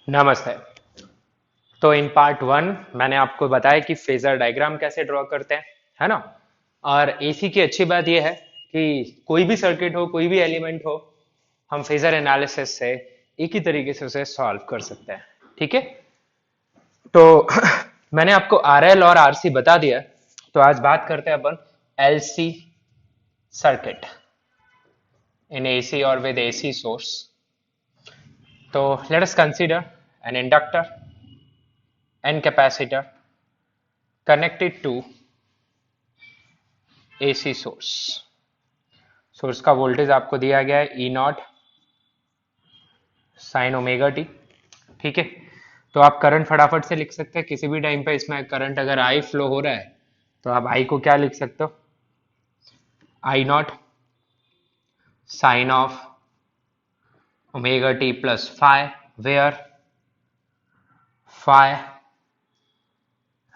नमस्ते। तो in part one मैंने आपको बताया कि फेजर डायग्राम कैसे ड्रॉ करते हैं, है ना। और एसी की अच्छी बात यह है कि कोई भी सर्किट हो, कोई भी एलिमेंट हो, हम फेजर एनालिसिस से एक ही तरीके से उसे सॉल्व कर सकते हैं। ठीक है। तो मैंने आपको आरएल और आरसी बता दिया। तो आज बात करते हैं अपन एलसी सर्किट इन एसी और विद एसी सोर्स। तो let us consider an inductor and capacitor connected to AC source। Source का वोल्टेज आपको दिया गया है ई नॉट साइन ओमेगा टी। ठीक है। तो आप करंट फटाफट से लिख सकते हैं किसी भी टाइम पे। इसमें करंट अगर आई फ्लो हो रहा है तो आप आई को क्या लिख सकते हो, I naught sine of omega T plus phi, where phi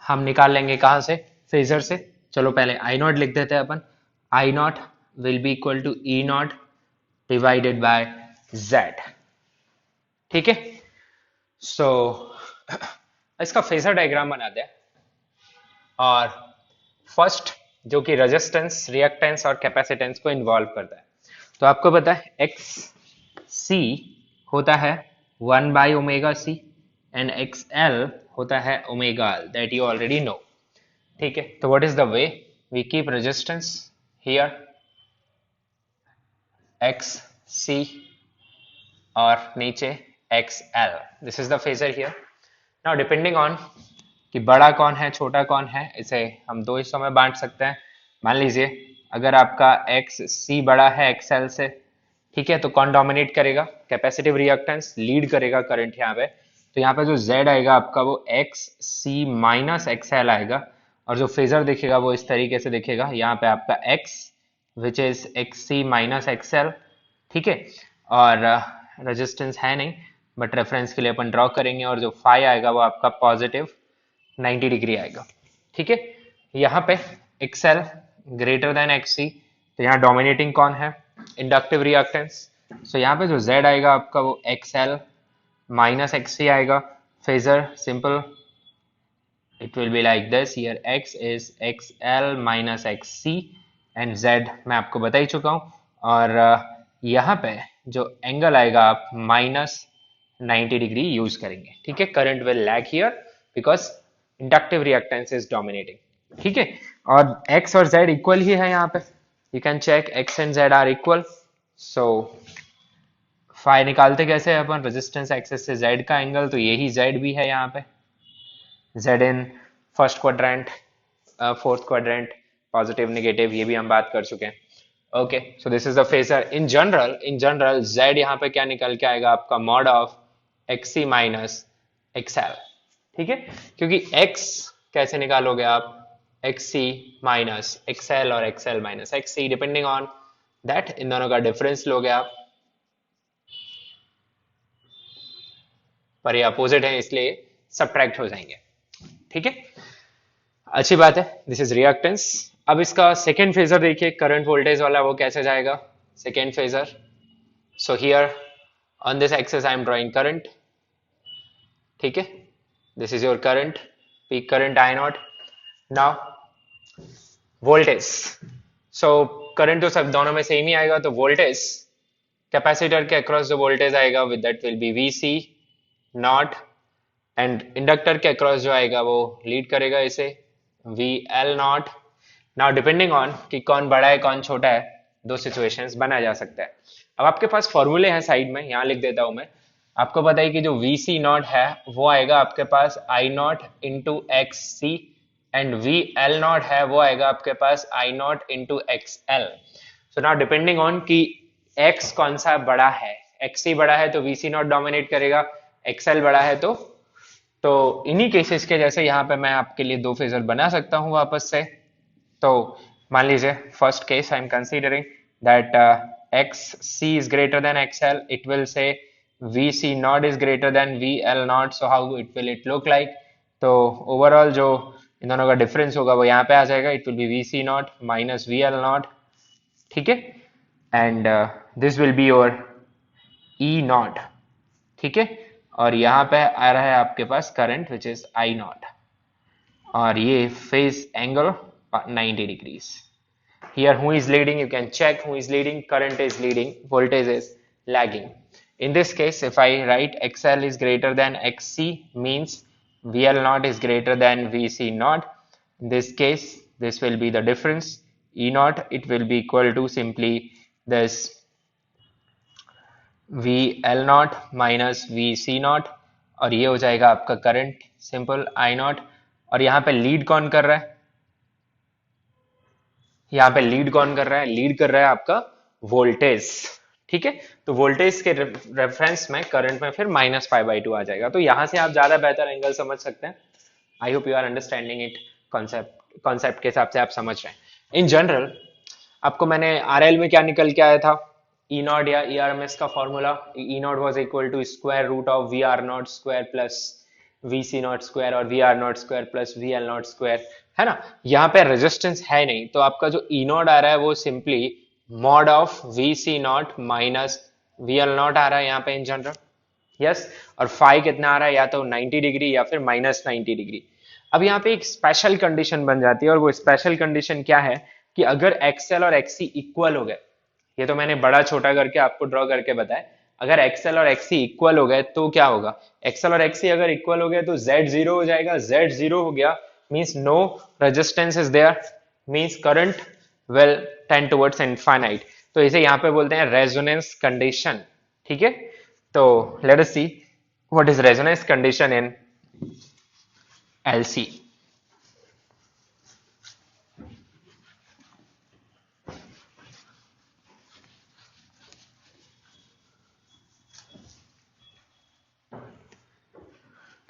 हम निकाल लेंगे कहां से, फेजर से। चलो पहले आई नॉट लिख देते हैं अपन। I naught will be equal to E naught divided by Z. ठीक है। सो इसका फेजर डायग्राम बनाते हैं। और फर्स्ट जो कि रेजिस्टेंस, रिएक्टेंस और कैपेसिटेंस को इन्वॉल्व करता है। तो आपको पता है एक्स सी होता है 1/ओमेगा सी एंड एक्स एल होता है omega L, that you already know. ठीक है। तो what is the way we keep resistance here, X C और नीचे X L. This is the phasor here. Now depending on कि बड़ा कौन है छोटा कौन है, इसे हम दो हिस्सों में बांट सकते हैं। मान लीजिए अगर आपका एक्स सी बड़ा है एक्स एल से, ठीक है, तो कौन डोमिनेट करेगा, कैपेसिटिव रिएक्टेंस लीड करेगा करंट यहाँ पे। तो यहाँ पे जो Z आएगा आपका वो x C minus X L आएगा। और जो फेजर दिखेगा वो इस तरीके से दिखेगा, यहाँ पे आपका x which is X C minus X L. ठीक है। और रेजिस्टेंस है नहीं, बट रेफरेंस के लिए अपन ड्रॉ करेंगे। और जो फाई आएगा वो आपका पॉजिटिव 90 डिग्री आएगा। ठीक है। यहाँ पे एक्सएल ग्रेटर देन एक्ससी, तो यहाँ डोमिनेटिंग कौन है, इंडक्टिव रिएक्टेंस। सो यहाँ पे जो Z आएगा आपका वो एक्सएल माइनस एक्ससी आएगा। Phasor simple, it will be like this, here x is xl minus xc and z मैं आपको बता ही चुका हूँ। और यहाँ पे जो एंगल आएगा आप माइनस 90 डिग्री यूज करेंगे। ठीक है। Current will lag here because inductive reactance is dominating. ठीक है। और x और z इक्वल ही है यहाँ पे, you can check x and z are equal. So phi निकालते कैसे अपन, रेजिस्टेंस एक्सेस से z का एंगल, तो यही z भी है यहाँ पे। Z in first quadrant, fourth quadrant, positive negative, ये भी हम बात कर चुके हैं। Okay, so this is the phasor. In general Z यहाँ पे क्या निकल के आएगा आपका, mod of XC minus XL। ठीक है। क्योंकि X कैसे निकालोगे आप, XC माइनस XL और XL minus XC, depending on that in दोनों का डिफरेंस लोगे आप, पर ये अपोजिट है इसलिए सब्ट्रैक्ट हो जाएंगे। ठीक है। अच्छी बात है। This is reactance. अब इसका सेकेंड फेजर देखिए, करंट वोल्टेज वाला, वो कैसे जाएगा second phasor. So here on this axis I am drawing current. ठीक है। This is your current, peak current I naught. Now voltage, so current तो सब दोनों में सेम ही आएगा। तो वोल्टेज कैपेसिटर के अक्रॉस जो वोल्टेज आएगा with that will be V C naught, and inductor के अक्रॉस जो आएगा वो लीड करेगा इसे we L not. Now depending on कि कौन बड़ा है कौन छोटा है, दो सिचुएशंस बनाया जा सकता है। अब आपके पास फॉर्मूले हैं साइड में, यहाँ लिख देता हूं मैं। आपको पता है कि जो वी सी नॉट है वो आएगा आपके पास I not into X C, and V L naught है वो आएगा आपके पास I not into X L. So now depending on कि एक्स कौन सा बड़ा है, एक्स सी बड़ा है तो वी सी नॉट डोमिनेट करेगा, एक्सएल बड़ा है तो इन्हीं केसेस के जैसे यहाँ पे मैं आपके लिए दो फेजर बना सकता हूँ वापस से। तो मान लीजिए first case I am considering that X C is greater than X L, it will say V C naught is greater than V L naught. So how it will it look like, तो overall जो इन दोनों का difference होगा वो यहाँ पे आ जाएगा, it will be V C naught minus V L naught. ठीक है। And this will be your E naught. ठीक है। और यहाँ पे आ रहा है आपके पास current which is I naught, और ये phase angle 90 degrees. Here who is leading, you can check who is leading, current is leading, voltage is lagging. In this case, if I write XL is greater than XC, means VL naught is greater than VC naught. In this case, this will be the difference. E naught, it will be equal to simply this VL naught minus VC naught, और ये हो जाएगा आपका current simple I naught. और यहाँ पे lead कौन कर रहा है? यहाँ पे लीड कौन कर रहा है? लीड कर रहा है आपका वोल्टेज, ठीक है। तो वोल्टेज के रेफरेंस में करंट में फिर माइनस पाई बाई 2 आ जाएगा। तो यहां से आप ज्यादा बेहतर एंगल समझ सकते हैं। I hope you are understanding it, concept के हिसाब से आप समझ रहे हैं। इन जनरल आपको मैंने आरएल में क्या निकल के आया था, ई नॉट या ई आर एम एस का formula, E naught was equal to square root of V R not square plus V C not square और V R not square plus V L not square, है ना। यहाँ पे resistance है नहीं, तो आपका जो ई नॉट आ रहा है वो simply mod of V C naught minus V L naught आ रहा है यहाँ पे इन जनरल, यस। और फाई कितना आ रहा है, या तो 90 डिग्री या फिर माइनस 90 डिग्री। अब यहाँ पे एक स्पेशल कंडीशन बन जाती है, और वो स्पेशल कंडीशन क्या है कि अगर एक्सएल और एक्ससी इक्वल हो गए, ये तो मैंने बड़ा छोटा करके आपको ड्रॉ करके बताया, अगर एक्सएल और एक्ससी इक्वल हो गए तो क्या होगा, एक्सएल और एक्ससी अगर इक्वल हो गए तो जेड जीरो हो जाएगा, जेड जीरो हो गया means no resistance is there, means current will tend towards infinite. तो इसे यहाँ पे बोलते हैं रेजोनेंस कंडीशन, ठीक है। तो let us see what is resonance condition in LC.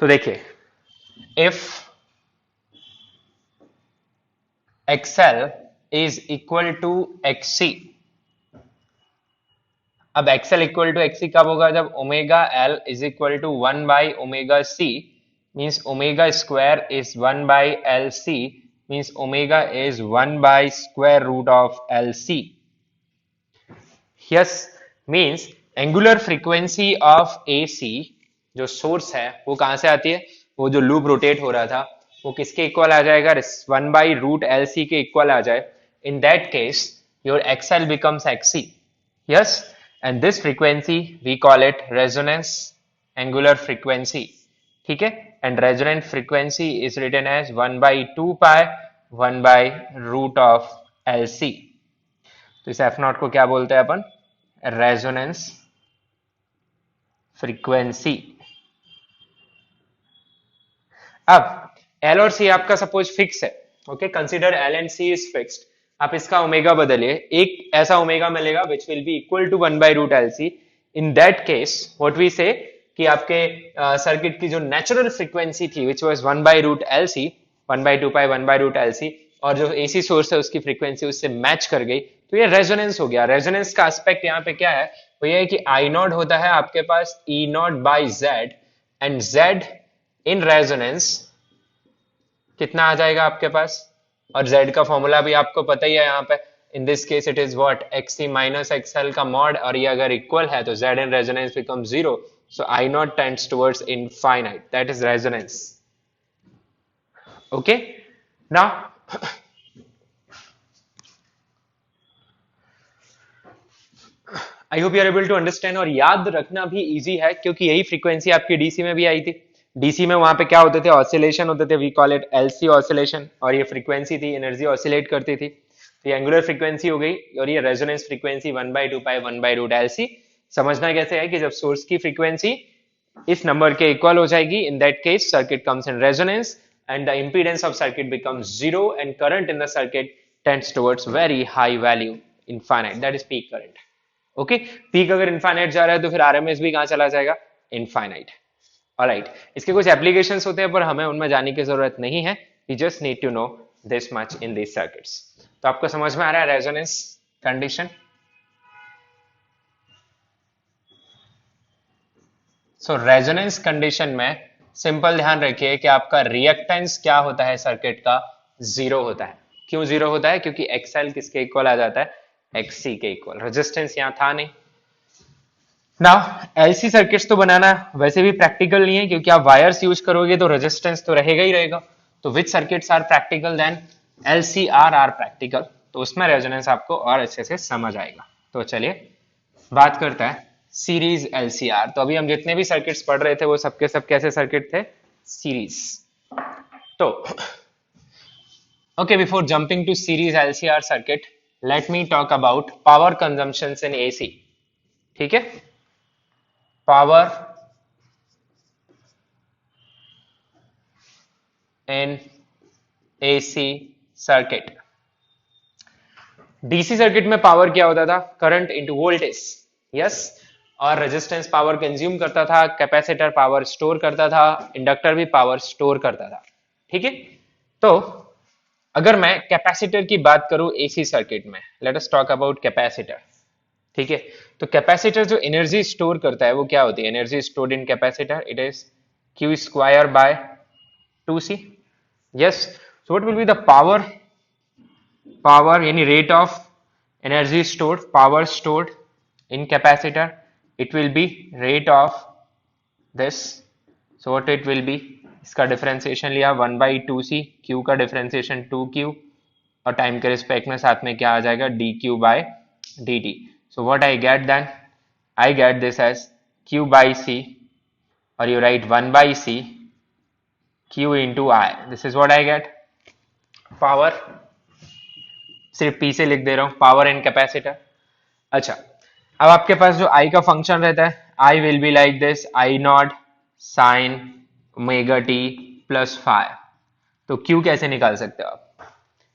तो देखिए, if XL is equal to XC, अब XL इक्वल टू XC कब होगा, जब omega L is equal to 1 by omega C, means omega square is 1 by LC, means omega is 1 by square root of LC, yes. Means angular frequency of AC जो source है वो कहां से आती है, वो जो लूप रोटेट हो रहा था वो किसके इक्वल आ जाएगा, 1 बाई रूट LC के इक्वल आ जाए। इन that case your XL becomes XC, yes, and this frequency we call it resonance angular frequency, ठीक है। and resonant frequency is written as 1 by 2 pi 1 by root of LC. तो इस F not को क्या बोलते हैं अपन, रेजोनेंस फ्रीक्वेंसी। अब L और C आपका सपोज फिक्स है, okay, consider L and C is fixed. आप इसका ओमेगा बदलिए, एक ऐसा ओमेगा मिलेगा which will be equal to 1 by root LC। In that case what we say कि आपके सर्किट की जो नेचुरल फ्रीक्वेंसी थी which was 1 by root LC, 1 by 2 pi 1 by root LC, और जो AC सोर्स है उसकी फ्रीक्वेंसी उससे मैच कर गई, तो ये रेजोनेंस हो गया। रेजोनेंस का एस्पेक्ट यहाँ पे क्या है, वो ये है कि I नॉट होता है आपके पास E not by Z, and Z in resonance कितना आ जाएगा आपके पास, और Z का फॉर्मूला भी आपको पता ही है यहाँ पे। In this case it is what, XC minus XL का मॉड, और ये अगर इक्वल है तो Z in resonance become 0, so I naught tends towards infinite, that is resonance, okay। now I hope you are able to understand, और याद रखना भी इजी है क्योंकि यही फ्रीक्वेंसी आपकी डीसी में भी आई थी। डीसी में वहां पे क्या होते थे, ऑसिलेशन होते थे, we call it LC oscillation, और ये फ्रीक्वेंसी थी, एनर्जी ऑसिलेट करती थी, तो ये एंगुलर फ्रीक्वेंसी हो गई, और ये resonance frequency 1 by 2 pi 1 by root LC। समझना कैसे है कि जब सोर्स की फ्रीक्वेंसी इस नंबर के इक्वल हो जाएगी, इन that case circuit comes in resonance and the impedance of circuit becomes 0 and current in the circuit tends towards very high value, infinite, that is peak current, okay. Peak अगर infinite जा रहा है तो फिर RMS भी कहां चला जाएगा, इनफाइनाइट, ऑलराइट। इसके कुछ एप्लीकेशंस होते हैं पर हमें उनमें जाने की जरूरत नहीं है, we just need to know this much in these circuits. तो आपको समझ में आ रहा है resonance condition. So resonance condition में सिंपल ध्यान रखिए कि आपका रिएक्टेंस क्या होता है सर्किट का, 0 होता है। क्यों 0 होता है, क्योंकि एक्सएल किसके इक्वल आ जाता है, XC के इक्वल, रेजिस्टेंस यहां था नहीं। नाउ एलसी सर्किट्स तो बनाना वैसे भी प्रैक्टिकल नहीं है, क्योंकि आप वायर्स यूज करोगे तो रेजिस्टेंस तो रहेगा ही रहेगा। तो which circuits are practical then LCR are practical, तो उसमें रेजोनेंस आपको और अच्छे से समझ आएगा। तो चलिए बात करता है सीरीज एलसीआर। तो अभी हम जितने भी सर्किट्स पढ़ रहे थे वो सबके सब कैसे सर्किट थे? सीरीज। तो okay, before jumping to series LCR circuit, let me talk about power consumptions in AC. ठीक है, power in AC circuit. DC circuit में पावर क्या होता था? Current into voltage, yes. और रेजिस्टेंस पावर कंज्यूम करता था, कैपेसिटर पावर स्टोर करता था, इंडक्टर भी पावर स्टोर करता था। ठीक है, तो अगर मैं कैपेसिटर की बात करूं एसी सर्किट में, let us talk about capacitor. ठीक है, तो कैपेसिटर जो एनर्जी स्टोर करता है वो क्या होती है? Energy stored in capacitor, it is Q square by 2c। Yes, so what will be the power? Power यानी rate of energy stored, power stored in capacitor, it will be rate of this. So what it will be? इसका differentiation लिया 1/2c, q का differentiation 2q, और time के respect में साथ में क्या आ जाएगा? dq by dt। So what I get then? I get this as q by c, or you write 1 by c q into I. This is what I get. Power सिर्फ p से लिख दे रहा हूं, पावर इन कैपेसिटर। अच्छा, अब आपके पास जो I का फंक्शन रहता है, I will be like this, I naught sine omega t plus five. तो Q कैसे निकाल सकते हो आप?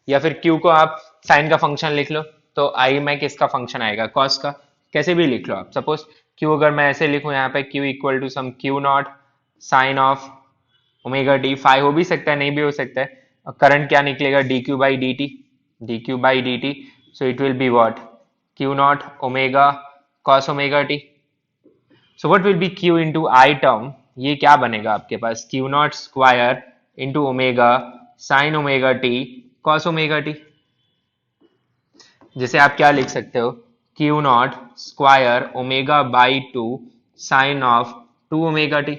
या फिर Q को आप साइन का फंक्शन लिख लो, तो I में किसका फंक्शन आएगा? कॉस का। कैसे भी लिख लो आप। सपोज Q अगर मैं ऐसे लिखूं यहाँ पे, Q equal to some Q naught sine of omega t, five हो भी सकता है, नहीं भी हो सकता है। और करंट क्या निकलेगा? dq by dt, dq by dt। So it will be what? Q naught omega cos omega t. So what will be Q into I term? ये क्या बनेगा आपके पास? Q naught square into omega sine omega t cos omega t. जिसे आप क्या लिख सकते हो? Q naught square omega by 2 sine of 2 omega t.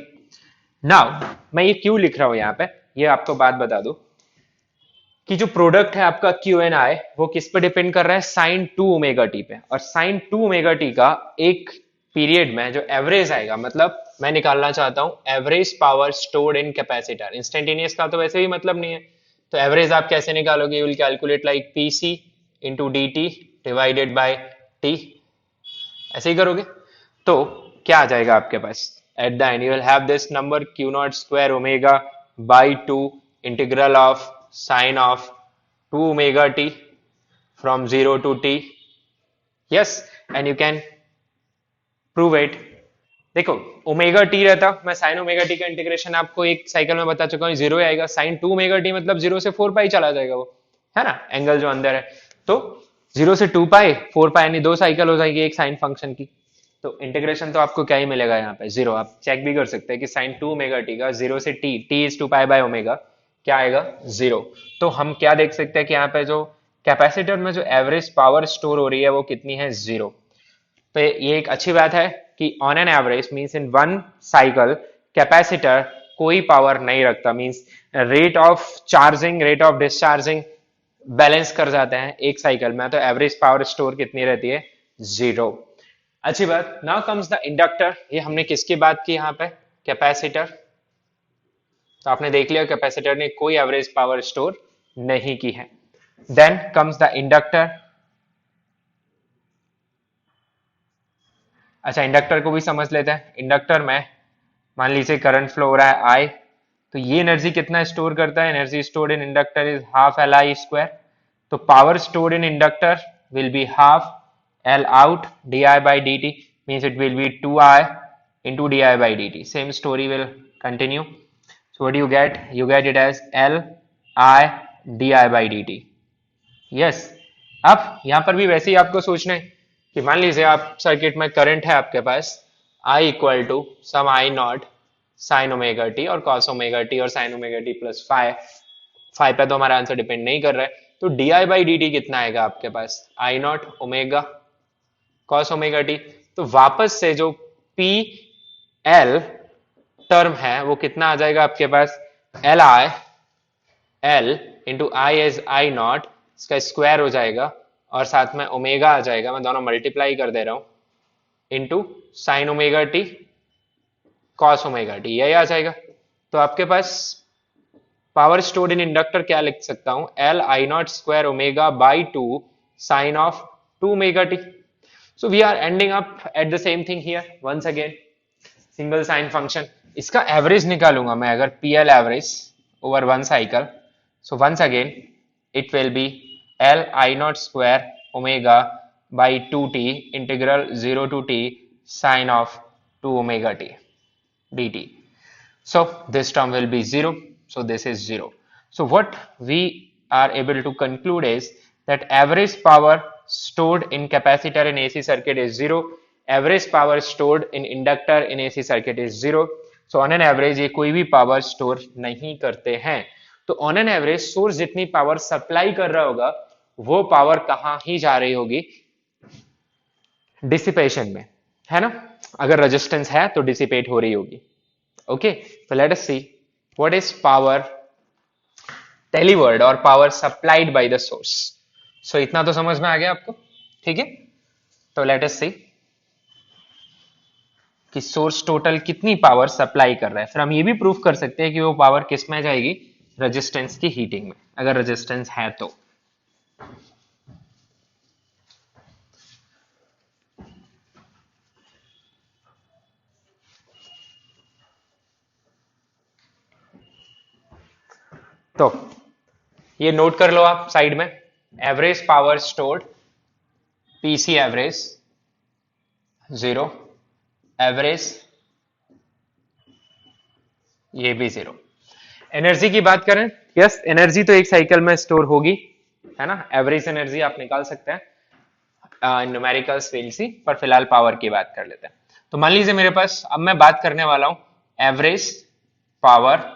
Now मैं ये क्यों लिख रहा हूं यहाँ पे, ये आपको बात बता दूं कि जो प्रोडक्ट है आपका Q एन आई, वो किस पे डिपेंड कर रहा है? साइन 2 ओमेगा टी पे। और साइन 2 ओमेगा टी का एक पीरियड में जो एवरेज आएगा, मतलब मैं निकालना चाहता हूं average power stored in capacitor. Instantaneous का तो वैसे भी मतलब नहीं है, तो एवरेज आप कैसे निकालोगे? You will calculate like PC into D T divided by T, ऐसे ही करोगे तो क्या आ जाएगा आपके पास? At the end you will have this number Q naught square omega by 2 integral of sine of 2 omega T from 0 to t। Yes, and you can prove it. देखो ओमेगा टी रहता, मैं साइन ओमेगा टी का integration आपको एक cycle में बता चुका हूँ, जीरो आएगा। साइन 2 ओमेगा टी मतलब 0 से 4 पाई चला जाएगा वो, है ना, एंगल जो अंदर है। तो 0 से 2 पाई 4 पाई यानी 2 साइकिल हो जाएगी एक साइन फंक्शन की। तो इंटीग्रेशन तो आपको क्या ही मिलेगा यहाँ पे? 0। आप चेक भी कर सकते हैं कि साइन 2 ओमेगा टी का 0 से t, t is 2 pi by omega, क्या आएगा? 0। तो हम क्या देख सकते हैं कि यहाँ पे जो कैपेसिटर में जो एवरेज पावर स्टोर हो रही है वो कितनी है? 0। तो ये एक अच्छी बात है कि on an average means in one cycle capacitor कोई पावर नहीं रखता, means rate of charging, rate of discharging balance कर जाते हैं एक साइकिल में। तो एवरेज पावर स्टोर कितनी रहती है? 0। अच्छी बात। Now comes the inductor. ये हमने किसकी बात की यहाँ पे? कैपेसिटर। तो आपने देख लिया कैपेसिटर ने कोई एवरेज पावर स्टोर नहीं की है। Then comes the inductor. अच्छा, इंडक्टर को भी समझ लेते हैं। इंडक्टर में मान लीजिए करंट फ्लो हो रहा है आई, तो ये एनर्जी कितना स्टोर करता है? Energy stored in inductor is half L I square. तो power stored in inductor will be half L out di by dt, means it will be 2I into di by dt. Same story will continue. So what do you get? You get it as L I di by dt. Yes. अब यहां पर भी वैसे ही आपको सोचना है कि मान लीजिए आप सर्किट में करंट है आपके पास I equal to some I naught sine omega t और कॉस ओमेगा टी और sine omega T plus five. Five पे तो हमारा आंसर डिपेंड नहीं कर रहा है, तो D I by D T कितना आएगा आपके पास? I naught omega cos omega T. तो वापस से जो पी एल टर्म है वो कितना आ जाएगा आपके पास, L I L into I as I naught, इसका स्क्वायर हो जाएगा और साथ में ओमेगा आ जाएगा, मैं दोनों मल्टीप्लाई कर दे रहा हूं, into sine omega t cos omega t, यही आ जाएगा। तो आपके पास पावर स्टोर्ड इन इंडक्टर क्या लिख सकता हूं, L I naught square omega by two sine of two omega t. So we are ending up at the same thing here once again, single sine function. इसका average निकालूंगा मैं अगर P L average over one cycle, so once again it will be L I naught square omega by two t integral 0 to t sine of two omega t dt. So this term will be 0. So this is 0. So what we are able to conclude is that average power stored in capacitor in AC circuit is 0. Average power stored in inductor in AC circuit is 0. So on an average ये कोई भी power store नहीं करते हैं। तो on an average source जितनी power supply कर रहा होगा वो power कहाँ ही जा रही होगी, डिसिपेशन में, है ना। अगर रेजिस्टेंस है तो डिसिपेट हो रही होगी। ओके, तो let us see what is power delivered और power supplied by the source. So इतना तो समझ में आ गया आपको, ठीक है। तो लेट अस सी कि सोर्स टोटल कितनी पावर सप्लाई कर रहा है, फिर हम ये भी प्रूफ कर सकते हैं कि वो पावर किस में जाएगी, रेजिस्टेंस की हीटिंग में, अगर रेजिस्टेंस है तो। तो ये नोट कर लो आप साइड में, average power stored PC average 0, average ये भी 0। एनर्जी की बात करें, यस एनर्जी तो एक साइकिल में स्टोर होगी, है ना। एवरेज एनर्जी आप निकाल सकते हैं न्यूमेरिकल्स फील्ड सी, पर फिलहाल पावर की बात कर लेते हैं। तो मान लीजिए मेरे पास, अब मैं बात करने वाला हूं average power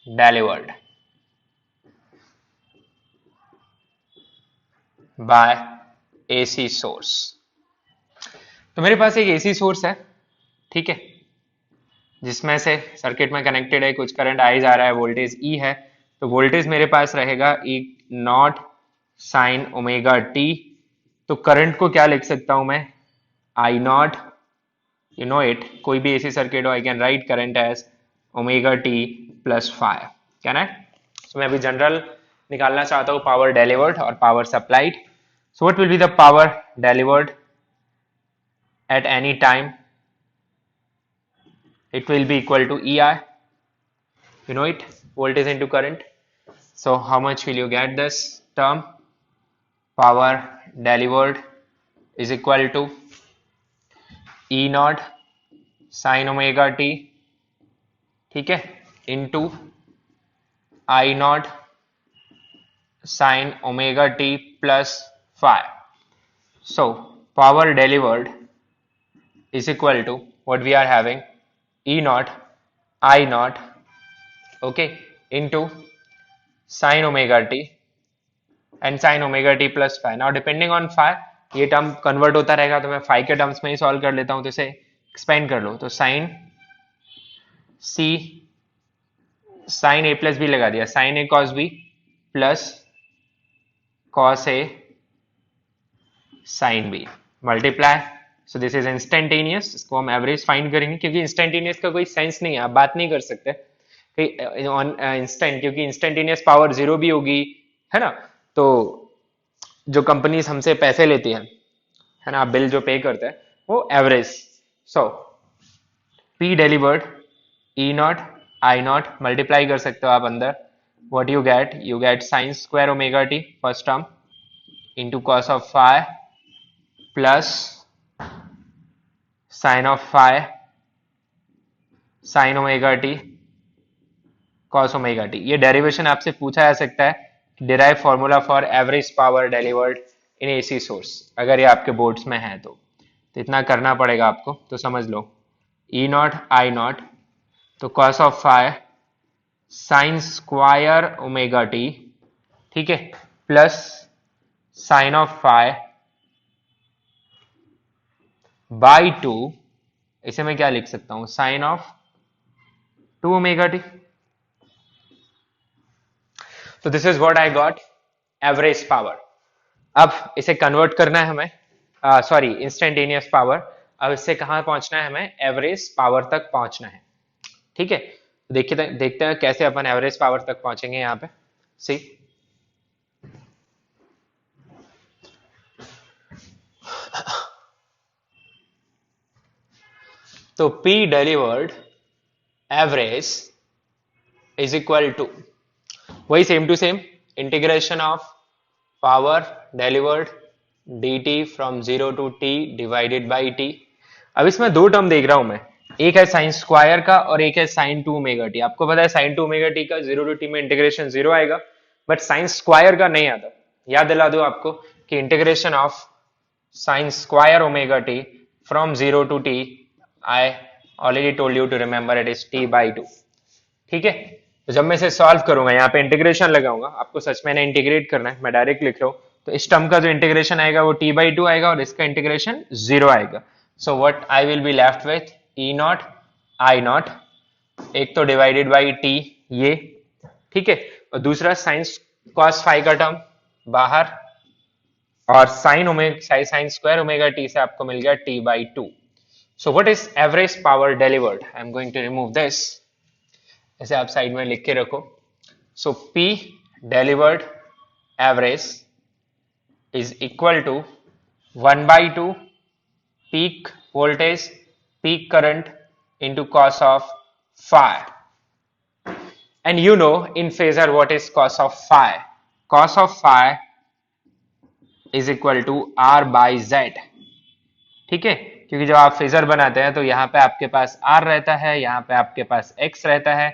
delivered by AC source. तो मेरे पास एक एसी सोर्स है, ठीक है, जिसमें से सर्किट में कनेक्टेड है, कुछ करंट आई जा रहा है, वोल्टेज ई है। तो वोल्टेज मेरे पास रहेगा E naught sine omega T. तो करंट को क्या लिख सकता हूं मैं, I naught, you know it, कोई भी एसी सर्किट हो, I can write current as omega T plus phi, can I. So मैं अभी जनरल निकालना चाहता हूं पावर डिलीवर्ड और power supplied. So what will be the power delivered at any time, it will be equal to EI, you know it, voltage into current. So how much will you get this term, power delivered is equal to E naught sin omega t, ठीक है, into I naught sin omega t plus 5. So power delivered is equal to what we are having, E naught I naught, okay, into sin omega t and sin omega t plus phi. Now depending on phi ये term convert होता रहेगा, तो मैं phi के terms में ही solve कर लेता हूं, तो इसे एक्सपेंड कर लो। तो sin c sin a plus b लगा दिया, sin a cos b plus cos a sin b multiply. So this is instantaneous, इसको हम एवरेज फाइंड करेंगे, क्योंकि इंस्टेंटेनियस का कोई सेंस नहीं है, आप बात नहीं कर सकते ऑन इंस्टेंट, क्योंकि इंस्टेंटेनियस पावर 0 भी होगी, है ना। तो जो कंपनीज हमसे पैसे लेती हैं, है ना, बिल जो पे करते हैं, वो average. So P delivered E naught I naught multiply कर सकते हो आप अंदर, what you get sine square omega t first term into cos of phi plus sine of phi sine omega t cos omega t. ये derivation आपसे पूछा जा सकता है, derive formula for average power delivered in AC source, अगर ये आपके boards में है तो इतना करना पड़ेगा आपको। तो समझ लो ई नॉट आई नॉट, तो cos of phi sine square omega t, ठीक है, plus sine of phi by 2 इसे मैं क्या लिख सकता हूं, साइन ऑफ 2 ओमेगा टी। तो this is what I got, average power. अब इसे कन्वर्ट करना है हमें, सॉरी इंस्टेंटेनियस पावर। अब इससे कहां पहुंचना है हमें, एवरेज पावर तक पहुंचना है। ठीक है, देखिए देखते हैं कैसे अपन एवरेज पावर तक पहुंचेंगे यहाँ पे। सी, तो P delivered average is equal to, वही same to same, integration of power delivered dt from 0 to t divided by t। अब इसमें दो टर्म देख रहा हूं मैं, एक है साइन स्क्वायर का और एक है साइन 2 ओमेगा टी। आपको पता है साइन 2 ओमेगा टी का 0 टू t में इंटीग्रेशन 0 आएगा, बट साइन स्क्वायर का नहीं आता। याद दिला दो आपको कि integration of sine square omega T from 0 to t, I already told you to remember it is t by 2। ठीक है, तो जब मैं इसे सॉल्व करूंगा, यहाँ पे इंटीग्रेशन लगाऊंगा, आपको सच में इंटीग्रेट करना है, मैं डायरेक्ट लिख रहा हूं। तो इस टर्म का जो इंटीग्रेशन आएगा वो t बाई 2 आएगा और इसका इंटीग्रेशन 0 आएगा। सो what I will be left with, E naught I not, एक तो डिवाइडेड बाई t ये, ठीक है, और दूसरा साइन कॉस फाई का टर्म बाहर, और साइन स्क्वायर ओमेगा टी से आपको मिल गया t by 2। So what is average power delivered, I am going to remove this, ऐसे आप साइड में लिख के रखो। So P delivered average is equal to 1 by 2 peak voltage, peak current into cos of phi. And you know in phasor what is cos of phi? Cos of phi is equal to R by Z. ठीक है, क्योंकि जब आप phasor बनाते हैं तो यहाँ पे आपके पास R रहता है, यहाँ पे आपके पास X रहता है,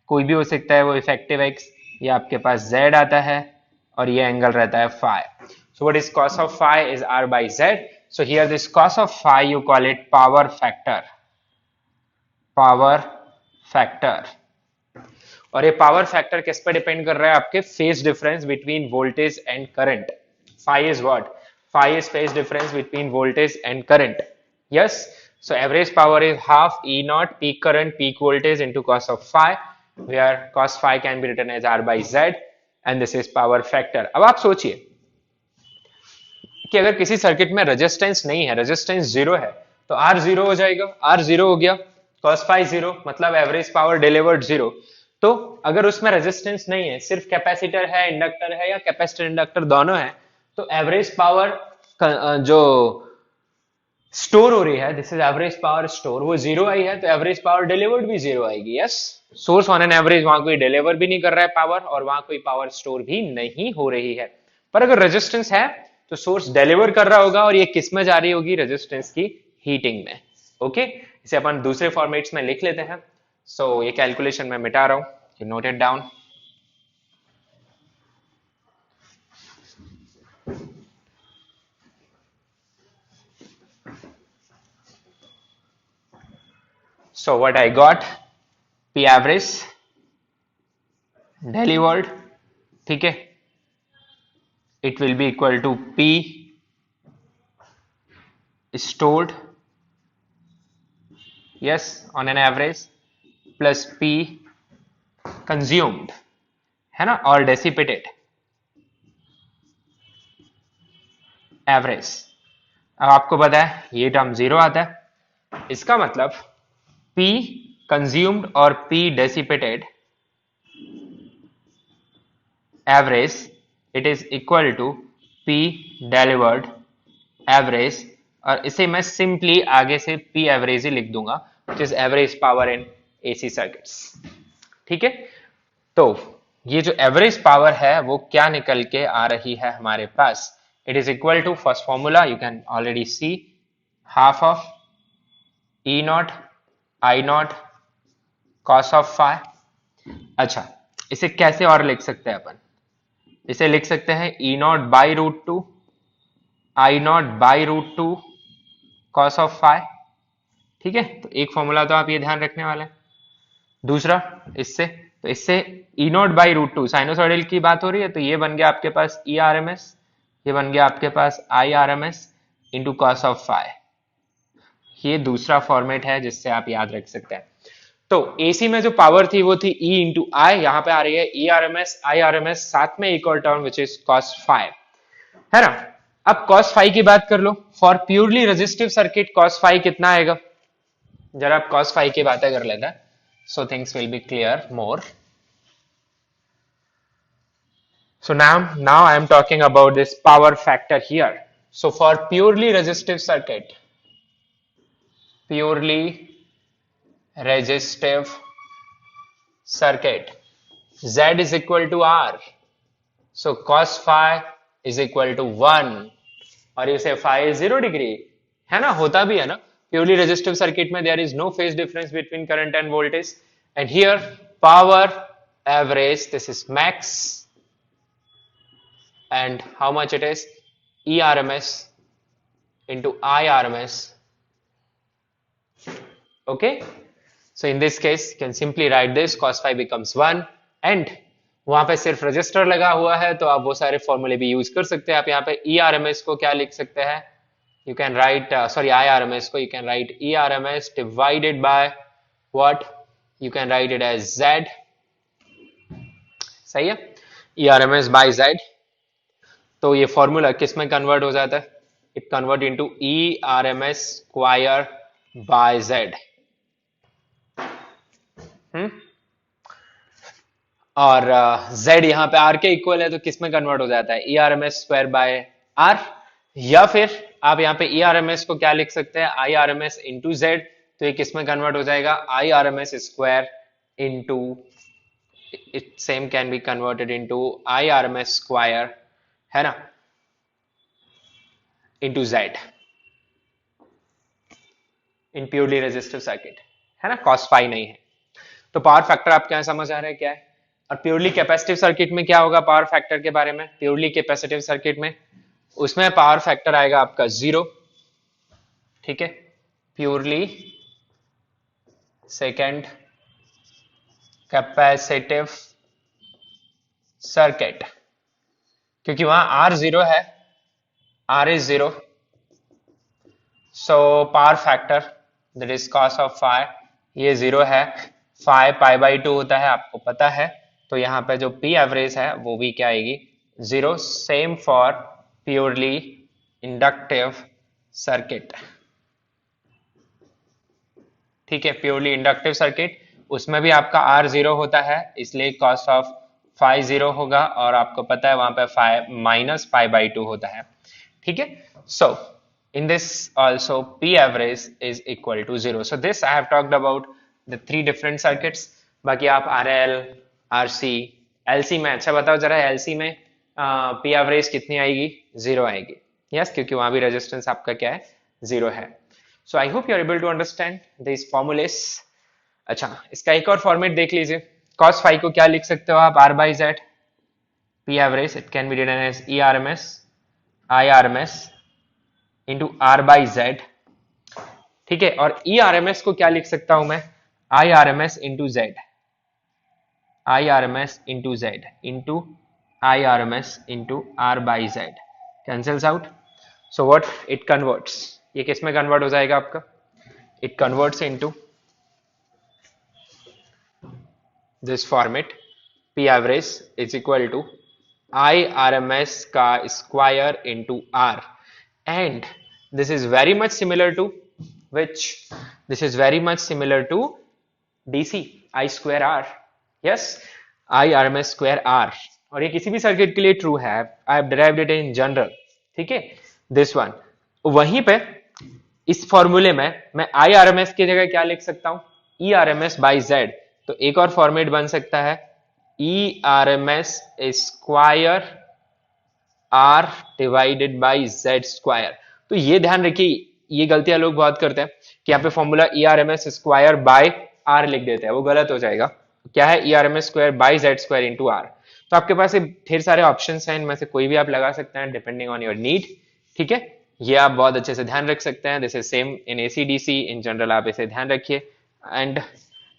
कोई भी हो सकता है वो इफेक्टिव X, ये आपके पास Z आता है और ये एंगल रहता है phi. So what is cos of phi is R by Z. So here this cos of phi you call it power factor. Power factor, और ये पावर फैक्टर किस पे डिपेंड कर रहा है, आपके phase difference between voltage and current. Phi is what, phi is phase difference between voltage and current. Yes, so average power is half E naught peak current peak voltage into cos of phi, where cos phi can be written as R by Z and this is power factor। अब आप सोचिए कि अगर किसी circuit में resistance नहीं है, resistance 0 है, तो R 0 हो जाएगा, R 0 हो गया, cos phi 0 मतलब एवरेज पावर डिलीवर्ड 0। तो अगर उसमें रेजिस्टेंस नहीं है, सिर्फ कैपेसिटर है, इंडक्टर है, या कैपेसिटर इंडक्टर दोनों है, तो एवरेज पावर जो स्टोर हो रही है, this is average power store, वो 0 आई है, तो एवरेज पावर डिलीवर्ड भी 0 आएगी। Yes, source on an average वहां कोई डिलीवर भी नहीं कर रहा है पावर, और वहां कोई पावर स्टोर भी नहीं हो रही है। पर अगर रेजिस्टेंस है तो सोर्स डिलीवर कर रहा होगा, और ये किस में जा रही होगी, रेजिस्टेंस की हीटिंग में। ओके, इसे अपन दूसरे फॉर्मेट्स में लिख लेते हैं। सो ये कैलकुलेशन मैं मिटा रहा हूं, you note it down. So what I got, P average delivered, ठीक है, it will be equal to P stored, yes, on an average, plus P consumed, है ना, और dissipated एवरेज। अब आपको पता है ये टर्म 0 आता है, इसका मतलब P consumed और P dissipated average, it is equal to P delivered average, और इसे मैं सिंपली आगे से P एवरेज ही लिख दूंगा, which is average power in AC circuits। ठीक है, तो ये जो एवरेज पावर है वो क्या निकल के आ रही है हमारे पास, it is equal to, first formula you can already see, half of E naught I naught cos of phi. अच्छा, इसे कैसे और लिख सकते हैं अपन, इसे लिख सकते हैं E naught by root two I naught by root two cos of phi. ठीक है, तो एक फॉर्मूला तो आप ये ध्यान रखने वाले हैं। दूसरा इससे, तो इससे E naught by root two, sinusoidal की बात हो रही है, तो ये बन गया आपके पास ई आर एम एस, ये बन गया आपके पास I R M S into cos of phi. ये दूसरा फॉर्मेट है जिससे आप याद रख सकते हैं। तो एसी में जो पावर थी वो थी E इंटू आई, यहाँ पे आ रही है E R M S I R M S, साथ में एक और term which is cos phi, है ना। अब कॉस फाइव की बात कर लो। For purely resistive circuit cos phi कितना आएगा, जरा आप कॉस फाइव की बातें कर लेते हैं, so things will be clear more. So now I am talking about this power factor here. So for purely resistive circuit, Z is equal to R. So cos phi is equal to 1. और इसे phi is 0 degree, है ना, होता भी है ना। Purely resistive circuit में there is no phase difference between current and voltage. And here power average, this is max. And how much it is? ERMS into IRMS. Okay, so in this case you can simply write this, cos phi becomes 1, and वहां पे सिर्फ register लगा हुआ है तो आप वो सारे फॉर्मूले भी यूज कर सकते हैं। आप यहाँ पे ERMS को क्या लिख सकते हैं, you can write IRMS को you can write ERMS divided by what, you can write it as Z, सही है, ERMS by Z। तो ये फॉर्मूला किस में कन्वर्ट हो जाता है, it convert into ERMS square by Z। और Z यहाँ पे R के इक्वल है तो किस में कन्वर्ट हो जाता है, ERMS स्क्वायर बाय R। या फिर आप यहाँ पे ERMS को क्या लिख सकते हैं, IRMS इंटू Z, तो ये किस में कन्वर्ट हो जाएगा, IRMS square into, it same can be converted into IRMS square, है ना, इंटू Z इन प्योरली रेजिस्टिव सर्किट, है ना, कॉस फाई नहीं है। तो पावर फैक्टर आप क्या समझ आ रहे हैं क्या है। और प्योरली कैपेसिटिव सर्किट में क्या होगा पावर फैक्टर के बारे में, प्योरली कैपेसिटिव सर्किट में उसमें पावर फैक्टर आएगा आपका 0, ठीक है, प्योरली सेकेंड कैपेसिटिव सर्किट, क्योंकि वहां R 0 है, R is 0, so power factor that is cos of phi ये 0 है, phi pi by 2 होता है आपको पता है, तो यहाँ पे जो P एवरेज है वो भी क्या आएगी 0। Same for purely inductive circuit, ठीक है, प्योरली इंडक्टिव सर्किट उसमें भी आपका R 0 होता है, इसलिए cos of phi 0 होगा, और आपको पता है वहां पे phi माइनस pi by 2 होता है, ठीक है। So in this also P average is equal to 0. So this I have talked about the three different circuits. बाकी आप RL, RC, LC में अच्छा बताओ जरा, LC में P average कितनी आएगी, 0 आएगी, yes, क्योंकि वहां भी रेजिस्टेंस आपका क्या है 0 है। So I hope you are able to understand these formulas. अच्छा, इसका एक और फॉर्मेट देख लीजिए, cos phi को क्या लिख सकते हो आप, R by Z, P average it can be written as ERMS IRMS into R by Z, ठीक है। और ERMS को क्या लिख सकता हूं मैं, IRMS into Z, IRMS into Z into IRMS into R by Z, cancels out. So what it converts, ये किस में कन्वर्ट हो जाएगा आपका, it converts into this format, P average is equal to IRMS का square into R, and this is very much similar to which, this is very much similar to DC I square R, yes, IRMS square R, और ये किसी भी circuit के लिए true है, I have derived it in general, ठीक है, this one। वहीं पे इस फॉर्मूले में मैं IRMS की जगह क्या लिख सकता हूं, ERMS by Z, तो एक और फॉर्मेट बन सकता है ERMS square R divided by Z square. तो ये ध्यान रखिए, ये गलतियां लोग बहुत करते हैं कि यहाँ पे formula ERMS square by R लिख देते हैं, वो गलत हो जाएगा। क्या है, ERMS square by Z square into R। तो आपके पास ढेर सारे ऑप्शंस हैं, इनमें से कोई भी आप लगा सकते हैं डिपेंडिंग ऑन योर नीड, ठीक है, ये आप बहुत अच्छे से ध्यान रख सकते हैं। This is same in AC DC, in general आप इसे ध्यान रखिए, एंड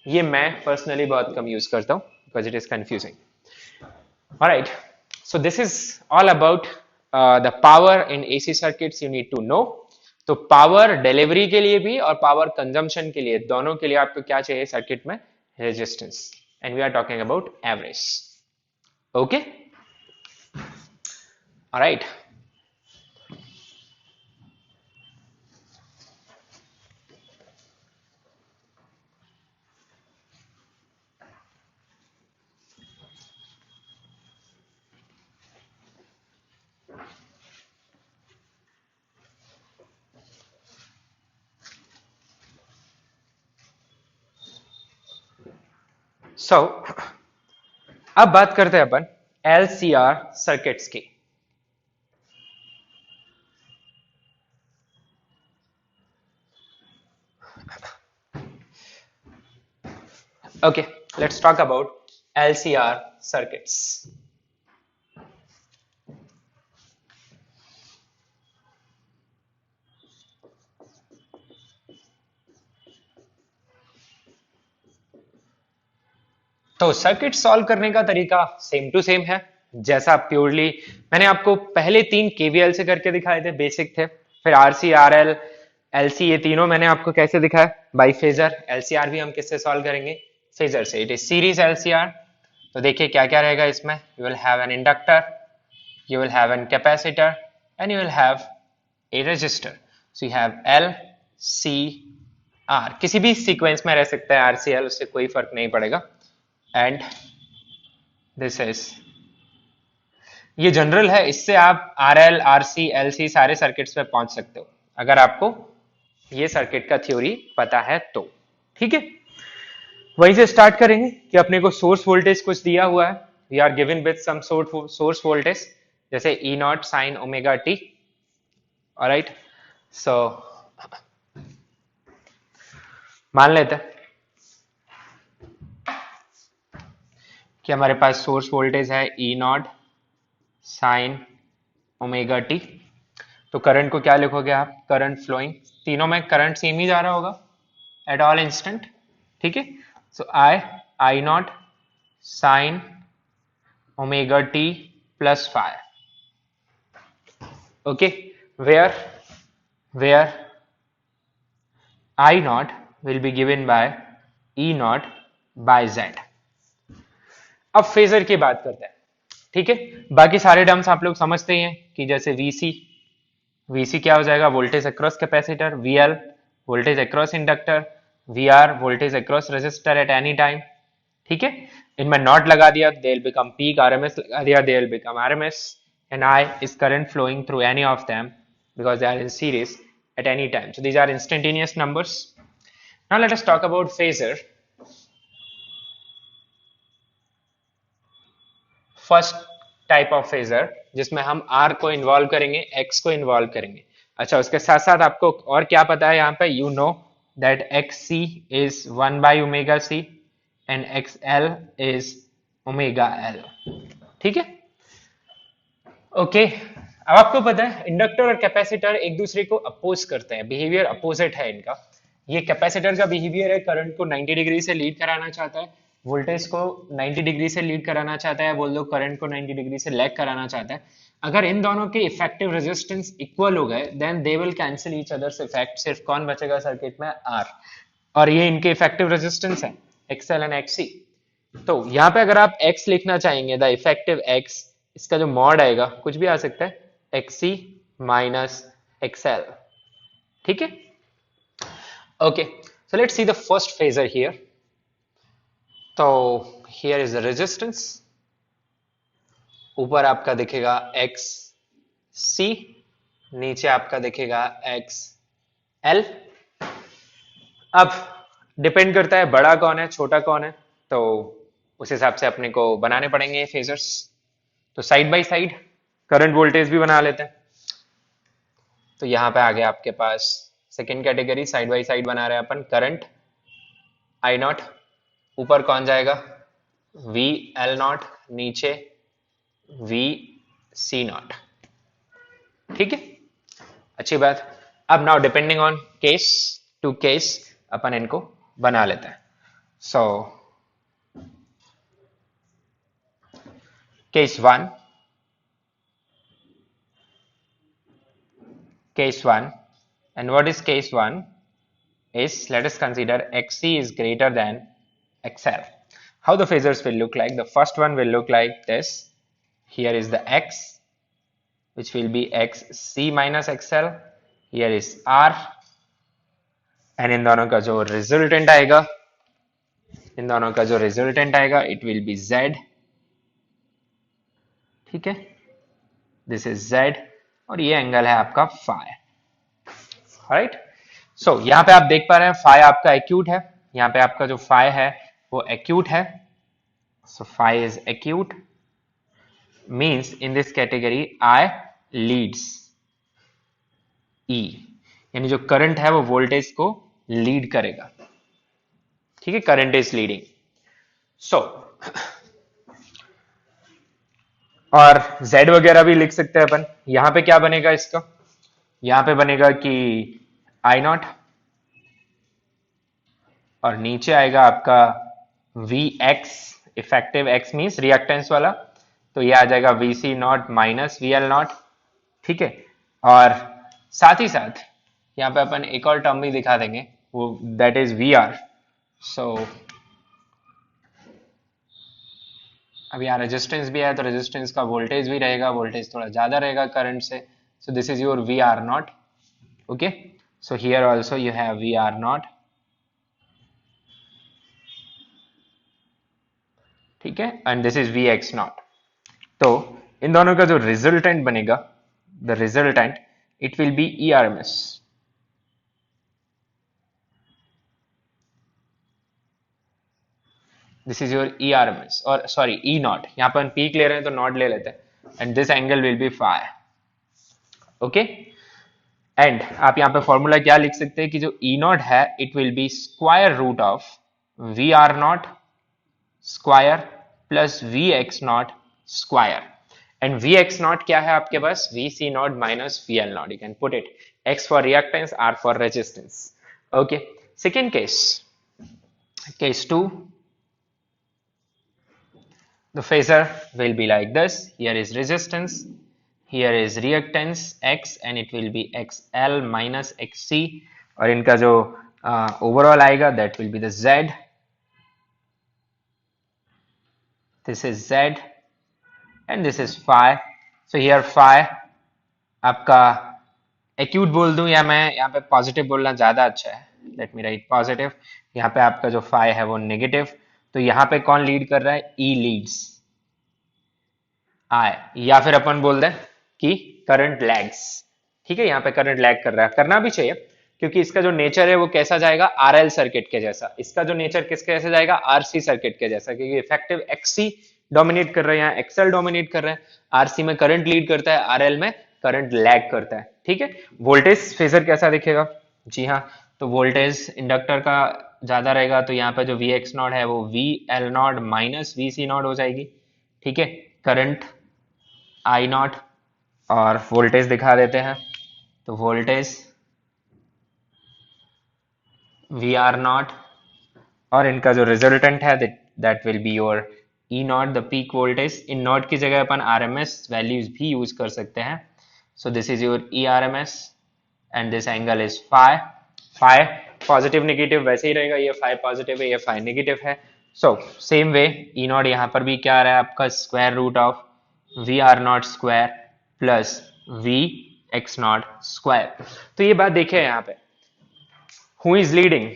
ये मैं पर्सनली बहुत कम यूज करता हूँ because it is confusing. Alright, so this is all about the power in AC circuits you need to know. तो पावर डिलीवरी के लिए भी और पावर कंजम्पशन के लिए, दोनों के लिए आपको क्या चाहिए सर्किट में? Resistance. And we are talking about average. Okay, alright. So अब बात करते हैं अपन LCR सर्किट्स की. Okay, let's talk about LCR circuits. तो सर्किट सॉल्व करने का तरीका सेम टू सेम है, जैसा प्योरली मैंने आपको पहले 3 KVL से करके दिखाए थे, बेसिक थे. फिर RC, RL, LC, ये तीनों मैंने आपको कैसे दिखाया? By phasor. LCR भी हम किससे सॉल्व करेंगे? फेजर से. It is series LCR. तो देखिए क्या क्या रहेगा इसमें. You will have an inductor, you will have a capacitor, and you will have a resistor. So you have L, C, R. किसी भी सीक्वेंस में रह सकता है RCL, उससे कोई फर्क नहीं पड़ेगा. And this is, ये जनरल है, इससे आप RL, RC, LC सारे सर्किट्स पे पहुंच सकते हो अगर आपको ये सर्किट का थ्योरी पता है तो. ठीक है, वहीं से स्टार्ट करेंगे कि अपने को सोर्स वोल्टेज कुछ दिया हुआ है. We are given with some source voltage, जैसे E naught sine omega T. Alright, so मान लेते हैं कि हमारे पास सोर्स वोल्टेज है E naught sine omega T. तो करंट को क्या लिखोगे आप? Current flowing. तीनों में करंट सेम ही जा रहा होगा एट ऑल इंस्टेंट. ठीक है, so I naught sine omega T plus 5. okay, where I naught will be given by E naught by Z. अब फेजर की बात करते हैं. ठीक है, बाकी सारे टर्म्स आप लोग समझते ही हैं कि जैसे VC क्या हो जाएगा? Voltage across capacitor. VL voltage across inductor. VR voltage across resistor at any time. ठीक है, इनमें नॉट लगा दिया, they will become peak. RMS लगा दिया, they will become RMS. and I is current flowing through any of them because they are in series at any time. So these are instantaneous numbers. Now let us talk about phasor. First type of phasor जिसमें हम R को involve करेंगे, X को involve करेंगे. अच्छा, उसके साथ साथ आपको और क्या पता है यहाँ पे? You know that XC is 1 by omega C and XL is omega L. ठीक है, ओके. अब आपको पता है इंडक्टर और कैपेसिटर एक दूसरे को अपोज करते हैं, बिहेवियर अपोजिट है इनका. ये कैपेसिटर का बिहेवियर है, करंट को 90 डिग्री से लीड कराना चाहता है, वोल्टेज को 90 डिग्री से लीड कराना चाहता है, बोल दो करंट को 90 डिग्री से लैग कराना चाहता है. अगर इन दोनों के इफेक्टिव रेजिस्टेंस इक्वल हो गए then they will cancel each others effect. सिर्फ कौन बचेगा सर्किट में? R. और ये इनके इफेक्टिव रेजिस्टेंस है XL एंड XC. तो यहाँ पे अगर आप X लिखना चाहेंगे, द इफेक्टिव X, इसका जो मॉड आएगा कुछ भी आ सकता है, XC माइनस XL. ठीक है, okay. So let's see the first phasor here. तो हियर इज द रेजिस्टेंस. ऊपर आपका दिखेगा XC, नीचे आपका दिखेगा XL. अब डिपेंड करता है बड़ा कौन है छोटा कौन है, तो उस हिसाब से अपने को बनाने पड़ेंगे फेजर्स. तो side by side current voltage भी बना लेते हैं. तो यहां पे आ गया आपके पास second category, side by side बना रहे हैं अपन. करंट I नॉट, ऊपर कौन जाएगा? VL नॉट, नीचे VC नॉट. ठीक है, अच्छी बात. अब now depending on case to case अपन इनको बना लेते हैं. सो case 1, And what is case 1 is, let us consider XC is greater than XL. How the phasors will look like? The first one will look like this. Here is the X, which will be XC minus XL. Here is R, and इन दोनों का जो resultant आएगा, it will be Z. ठीक है, this is Z, और ये angle है आपका फाई. राइट, सो यहाँ पे आप देख पा रहे हैं फाई आपका एक्यूट है. यहाँ पे आपका जो फाई है वो एक्यूट है. So phi is acute, means in this category I leads E, यानी जो करंट है वो वोल्टेज को लीड करेगा. ठीक है, करंट इज लीडिंग. सो और Z वगैरह भी लिख सकते हैं अपन. यहां पे क्या बनेगा इसका? यहां पे बनेगा कि I0, और नीचे आएगा आपका Vx, effective X means reactance वाला, तो ये आ जाएगा Vc0 माइनस VL0. ठीक है, और साथ ही साथ यहाँ पे अपन एक और टर्म भी दिखा देंगे, वो दैट इज VR. सो अब यहाँ रेजिस्टेंस भी है, तो रेजिस्टेंस का वोल्टेज भी रहेगा, वोल्टेज थोड़ा ज्यादा रहेगा करंट से. सो this is your VR0. Okay, so here also you have VR0. ठीक है, एंड दिस इज Vx0. तो इन दोनों का जो रिजल्टेंट बनेगा, the resultant, it will B ERMS. This is your ERMS, और सॉरी E0. यहाँ पर पीक ले रहे हैं तो नॉट ले लेते हैं, and this angle will be phi. Okay, and आप यहाँ पे फॉर्मूला क्या लिख सकते हैं कि जो E0 है it will be square root of VR0 square plus Vx0 square. And Vx0 क्या है आपके पास? Vc0 minus VL0. You can put it X for reactance, R for resistance. Okay, second case, case 2. The phasor will be like this. Here is resistance, here is reactance X, and it will be XL minus XC. और इनका जो overall आएगा, that will be the Z. This is Z, and this is phi. So here phi आपका acute बोल दूं या मैं यहाँ पे positive बोलना ज्यादा अच्छा है. Let me write positive. यहाँ पे आपका जो phi है वो negative. तो यहाँ पे कौन लीड कर रहा है? E लीड्स I, या फिर अपन बोल दें कि करंट लैग्स. ठीक है, यहाँ पे करंट लैग कर रहा है, करना भी चाहिए, क्योंकि इसका जो नेचर है वो कैसा जाएगा? RL सर्किट के जैसा. इसका जो नेचर किसके जैसे जाएगा? RC सर्किट के जैसा, क्योंकि इफेक्टिव XC डोमिनेट कर रहा है, यहाँ XL डोमिनेट कर रहा है. RC में करंट लीड करता है, RL में करंट लैग करता है. ठीक है, वोल्टेज फेजर कैसा दिखेगा? जी हाँ, तो वोल्टेज इंडक्टर का ज्यादा रहेगा, तो यहाँ पे जो Vx0 है वो VL0 माइनस Vc0 हो जाएगी. ठीक है, करंट I0, और वोल्टेज दिखा देते हैं, तो वोल्टेज VR0, और इनका जो रिजल्टेंट है that will be your E0, the peak voltage. इन नॉट की जगह अपन RMS वैल्यूज भी यूज कर सकते हैं. So this is your ERMS, and this angle is phi. Phi positive negative वैसे ही रहेगा, ये फाई पॉजिटिव है, ये फाई नेगेटिव है. सो सेम वे E0 यहाँ पर भी क्या आ रहा है आपका? Square root of VR0 square plus Vx0 square. तो ये बात देखिए यहाँ पे, who is leading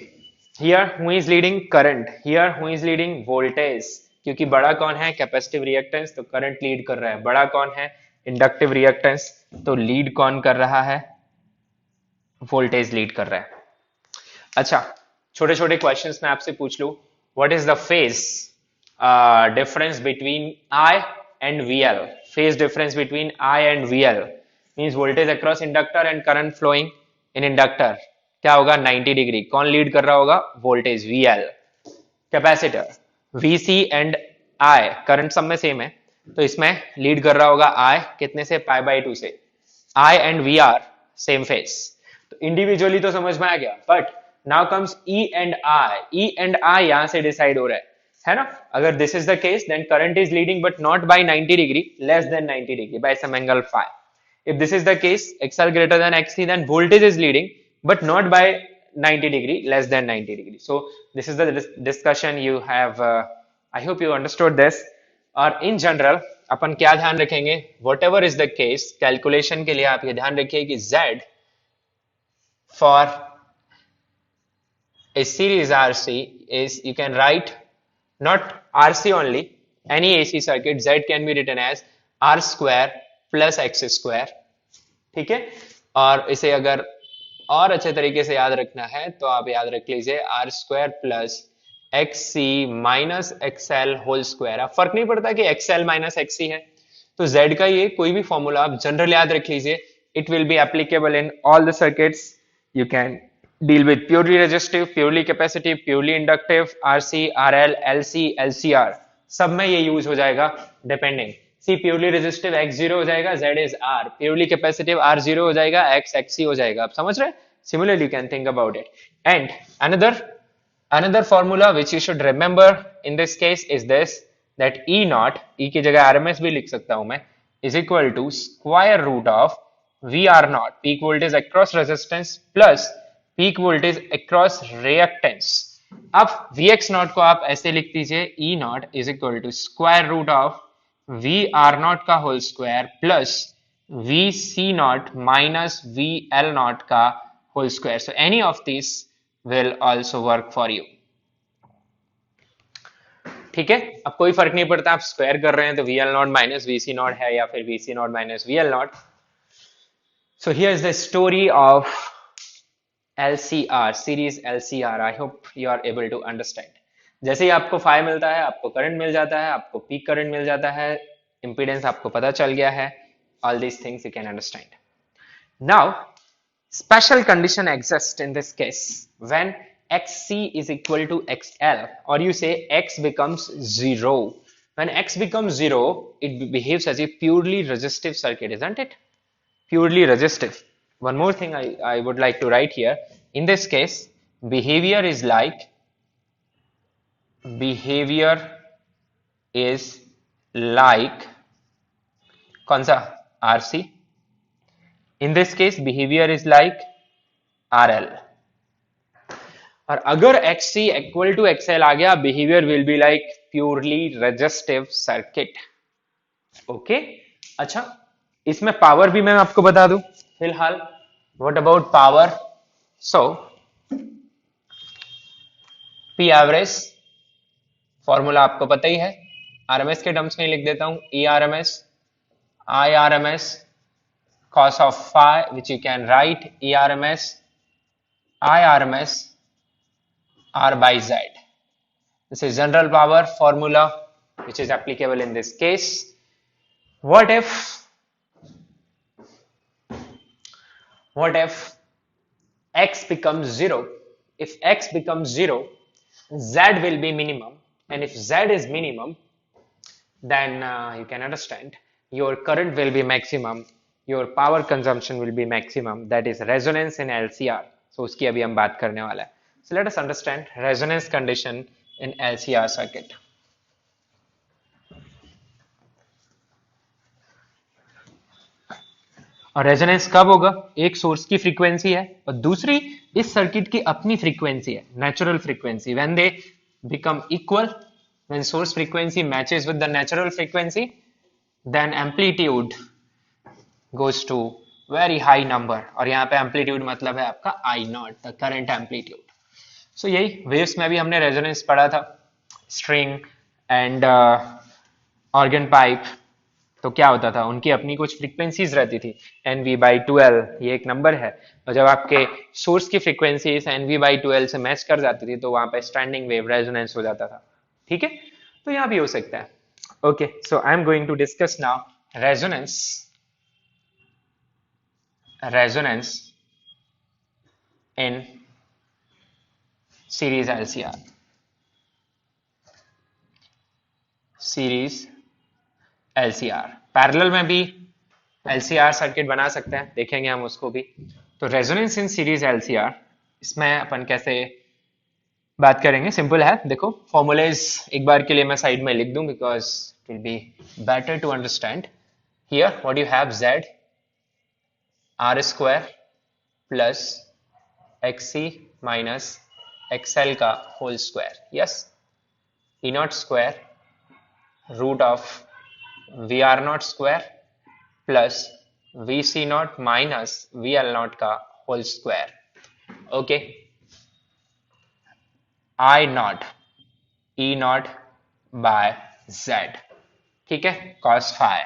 here? Who is leading? Current. Here who is leading? Voltage. क्योंकि बड़ा कौन है? कैपेसिटिव रिएक्टेंस, तो करंट लीड कर रहा है. बड़ा कौन है? इंडक्टिव रिएक्टेंस, तो लीड कौन कर रहा है? वोल्टेज लीड कर रहा है. अच्छा, छोटे छोटे क्वेश्चंस मैं आपसे पूछ लूं, what is the phase difference between I and VL? Phase difference between I and VL means voltage across inductor and current flowing in inductor. क्या होगा? 90 डिग्री. कौन लीड कर रहा होगा? Voltage VL. Capacitor VC and I, current सब में same है, तो इसमें लीड कर रहा होगा I, कितने से? π/2 से. I and VR same phase, तो इंडिविजुअली तो समझ में आ गया, but now comes E and I. E and I यहां से डिसाइड हो रहा है ना? अगर this is the case, then current is leading but not by 90 degree, less than 90 degree, by some angle phi. If this is the case, XL greater than XC, then voltage is leading but not by 90 degree, less than 90 degree. So this is the discussion you have. I hope you understood this. और in general अपन क्या ध्यान रखेंगे, whatever is the case, calculation के लिए आप ये ध्यान रखिए कि Z for a series RC is, you can write not RC only, any AC circuit, Z can be written as R square plus X square. ठीक है, और इसे अगर और अच्छे तरीके से याद रखना है तो आप याद रख लीजिए R square plus XC minus XL whole square. अब फर्क नहीं पड़ता कि XL माइनस XC है, तो Z का ये कोई भी फॉर्मूला आप जनरल याद रख लीजिए. It will be applicable in all the circuits. You can deal with purely resistive, purely capacitive, purely inductive, RC, RL, LC, LCR, सब में ये यूज हो जाएगा depending. C purely resistive X0 हो जाएगा, Z is R. Purely capacitive R0 हो जाएगा, X XC हो जाएगा. आप समझ रहे हैं? Similarly, you can think about it. And another formula which you should remember in this case is this, that E naught, E की जगह RMS भी लिख सकता हूं मैं, is equal to square root of VR naught, peak voltage across resistance plus peak voltage across reactance. अब Vx naught को आप ऐसे लिख दीजिए, E naught is equal to square root of VR naught का whole square plus VC naught minus VL naught का whole square. So any of this will also work for you. ठीक है, अब कोई फर्क नहीं पड़ता आप स्क्वायर कर रहे हैं तो VL not minus VC not है या फिर VC naught minus VL not. So here is the story of LCR, series LCR. I hope you are able to understand. जैसे ही आपको फाई मिलता है, आपको करंट मिल जाता है, आपको पीक करंट मिल जाता है, इंपीडेंस आपको पता चल गया है. All these things you can understand. Now, special condition exists in this case when XC is equal to XL, or you say X becomes zero. When X becomes zero, it behaves as a purely resistive circuit, isn't it? Purely resistive. One more thing I would like to write here. In this case, behavior is like कौन सा? RC. In this case, behavior is like RL. और अगर XC equal to XL आ गया, behavior will be like purely resistive circuit. Okay? अच्छा, इसमें power भी मैं आपको बता दूं फिलहाल. What about power? So P average formula आपको पता ही है, आरएमएस के टर्म्स में लिख देता हूं. E RMS I RMS cos of phi, which you can write E RMS I RMS R by Z. This is general power formula which is applicable in this case. What if X becomes 0? If X becomes 0, Z will be minimum, and if Z is minimum, then you can understand your current will be maximum, your power consumption will be maximum. That is resonance in LCR. So उसकी अभी हम बात करने वाला है. So let us understand resonance condition in LCR circuit. और resonance कब होगा? एक सोर्स की फ्रीक्वेंसी है और दूसरी इस सर्किट की अपनी फ्रीक्वेंसी है, natural frequency. When they become equal, when source frequency matches with the natural frequency, then amplitude goes to very high number. और यहाँ पे एम्पलीट्यूड मतलब है आपका I naught, the current amplitude. So यही वेव्स में भी हमने रेजोनेंस पढ़ा था, स्ट्रिंग एंड ऑर्गन पाइप. तो क्या होता था, उनकी अपनी कुछ फ्रीक्वेंसीज रहती थी. NV/12 ये एक नंबर है, और जब आपके सोर्स की फ्रीक्वेंसीज NV/12 से मैच कर जाती थी तो वहां पे स्टैंडिंग वेव रेजोनेंस हो जाता था. ठीक है, तो यहाँ भी हो सकता है. Okay, so I am going to discuss now resonance in series LCR. Series LCR parallel में भी LCR सर्किट बना सकते हैं, देखेंगे हम उसको भी. तो रेजोनेंस इन सीरीज LCR, इसमें अपन कैसे बात करेंगे? सिंपल है, देखो फॉर्मूलेज एक बार के लिए मैं साइड में लिख दूं because it will be better to understand. Here what you have, Z R square plus XC minus XL का whole square, yes, E naught square root of VR naught square plus VC naught minus VL naught का whole square, okay, I naught E naught by Z, ठीक है, cos phi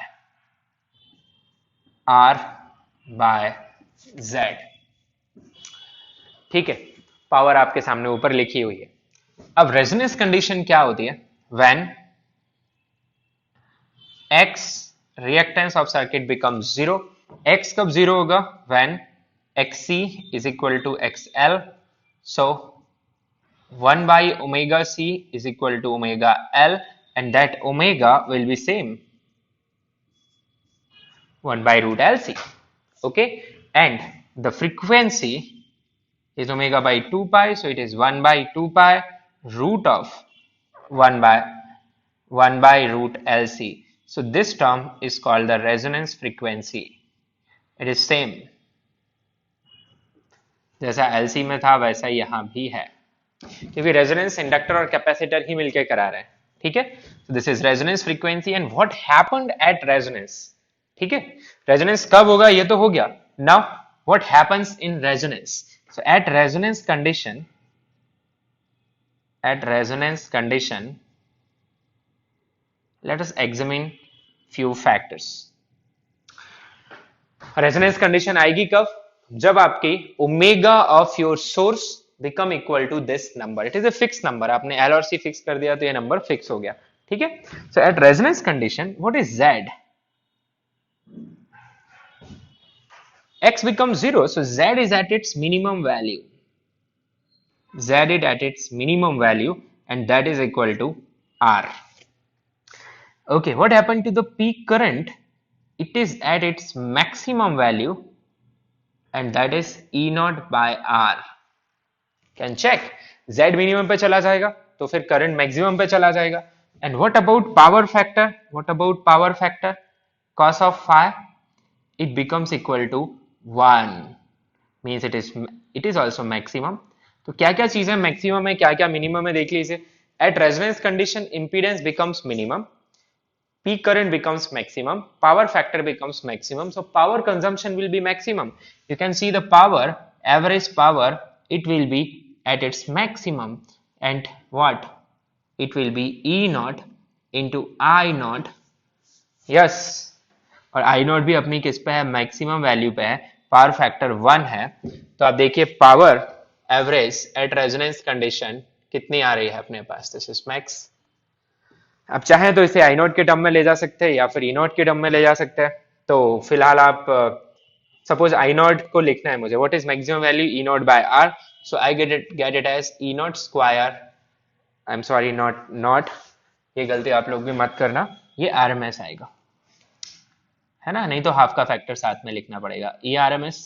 R by Z, ठीक है, power आपके सामने ऊपर लिखी हुई है। अब रेजोनेंस कंडीशन क्या होती है? When X reactance of circuit becomes zero. X कब जीरो होगा? When XC is equal to XL, so 1 by omega C is equal to omega L, and that omega will be same 1 by root LC, okay, and the frequency is omega by 2 pi, so it is 1 by 2 pi root of 1 by root LC. So this term is called the resonance frequency. It is same, जैसा LC में था वैसा यहाँ भी है, क्योंकि resonance inductor और capacitor ही मिलके करा रहे हैं, ठीक है। So this is resonance frequency and what happened at resonance, ठीक है। रेजोनेंस कब होगा ये तो हो गया। Now what happens in resonance? So at resonance condition let us examine few factors. Resonance condition आएगी कब? जब आपकी omega of your source become equal to this number. It is a fix number, आपने एल और सी fix कर दिया तो ये नंबर फिक्स हो गया, ठीक है। So at resonance condition what is Z? X become zero, so Z is at its minimum value, Z is at its minimum value and that is equal to R, okay. What happened to the peak current? It is at its maximum value and that is E naught by R. Can check. Z minimum पे चला जाएगा तो फिर current maximum पे चला जाएगा। And what about power factor? Cos of phi, it becomes equal to 1, means it is also maximum. तो क्या क्या चीजें मैक्सिमम है, क्या क्या मिनिमम है, देख लीजिए। Eight resonance condition impedance becomes minimum, peak current becomes maximum, power factor becomes maximum, so power consumption will be maximum. You can see the power, average power, it will be at its maximum, and what? It will be E naught into I naught, yes, और I naught भी अपनी किस पे है? Maximum value पे है, power factor 1 है। तो आप देखिए power average eight resonance condition कितनी आ रही है अपने पास? This is max. आप चाहें तो इसे आई नॉट के टर्म में ले जा सकते हैं या फिर ई नॉट के टर्म में ले जा सकते हैं। तो फिलहाल आप सपोज आई नॉट को लिखना है मुझे, what is maximum value? E naught by R, so I get it as E naught square, I am sorry naught, ये गलती आप लोग भी मत करना, ये आरएमएस आएगा, है ना, नहीं तो हाफ का फैक्टर साथ में लिखना पड़ेगा, ई आरएमएस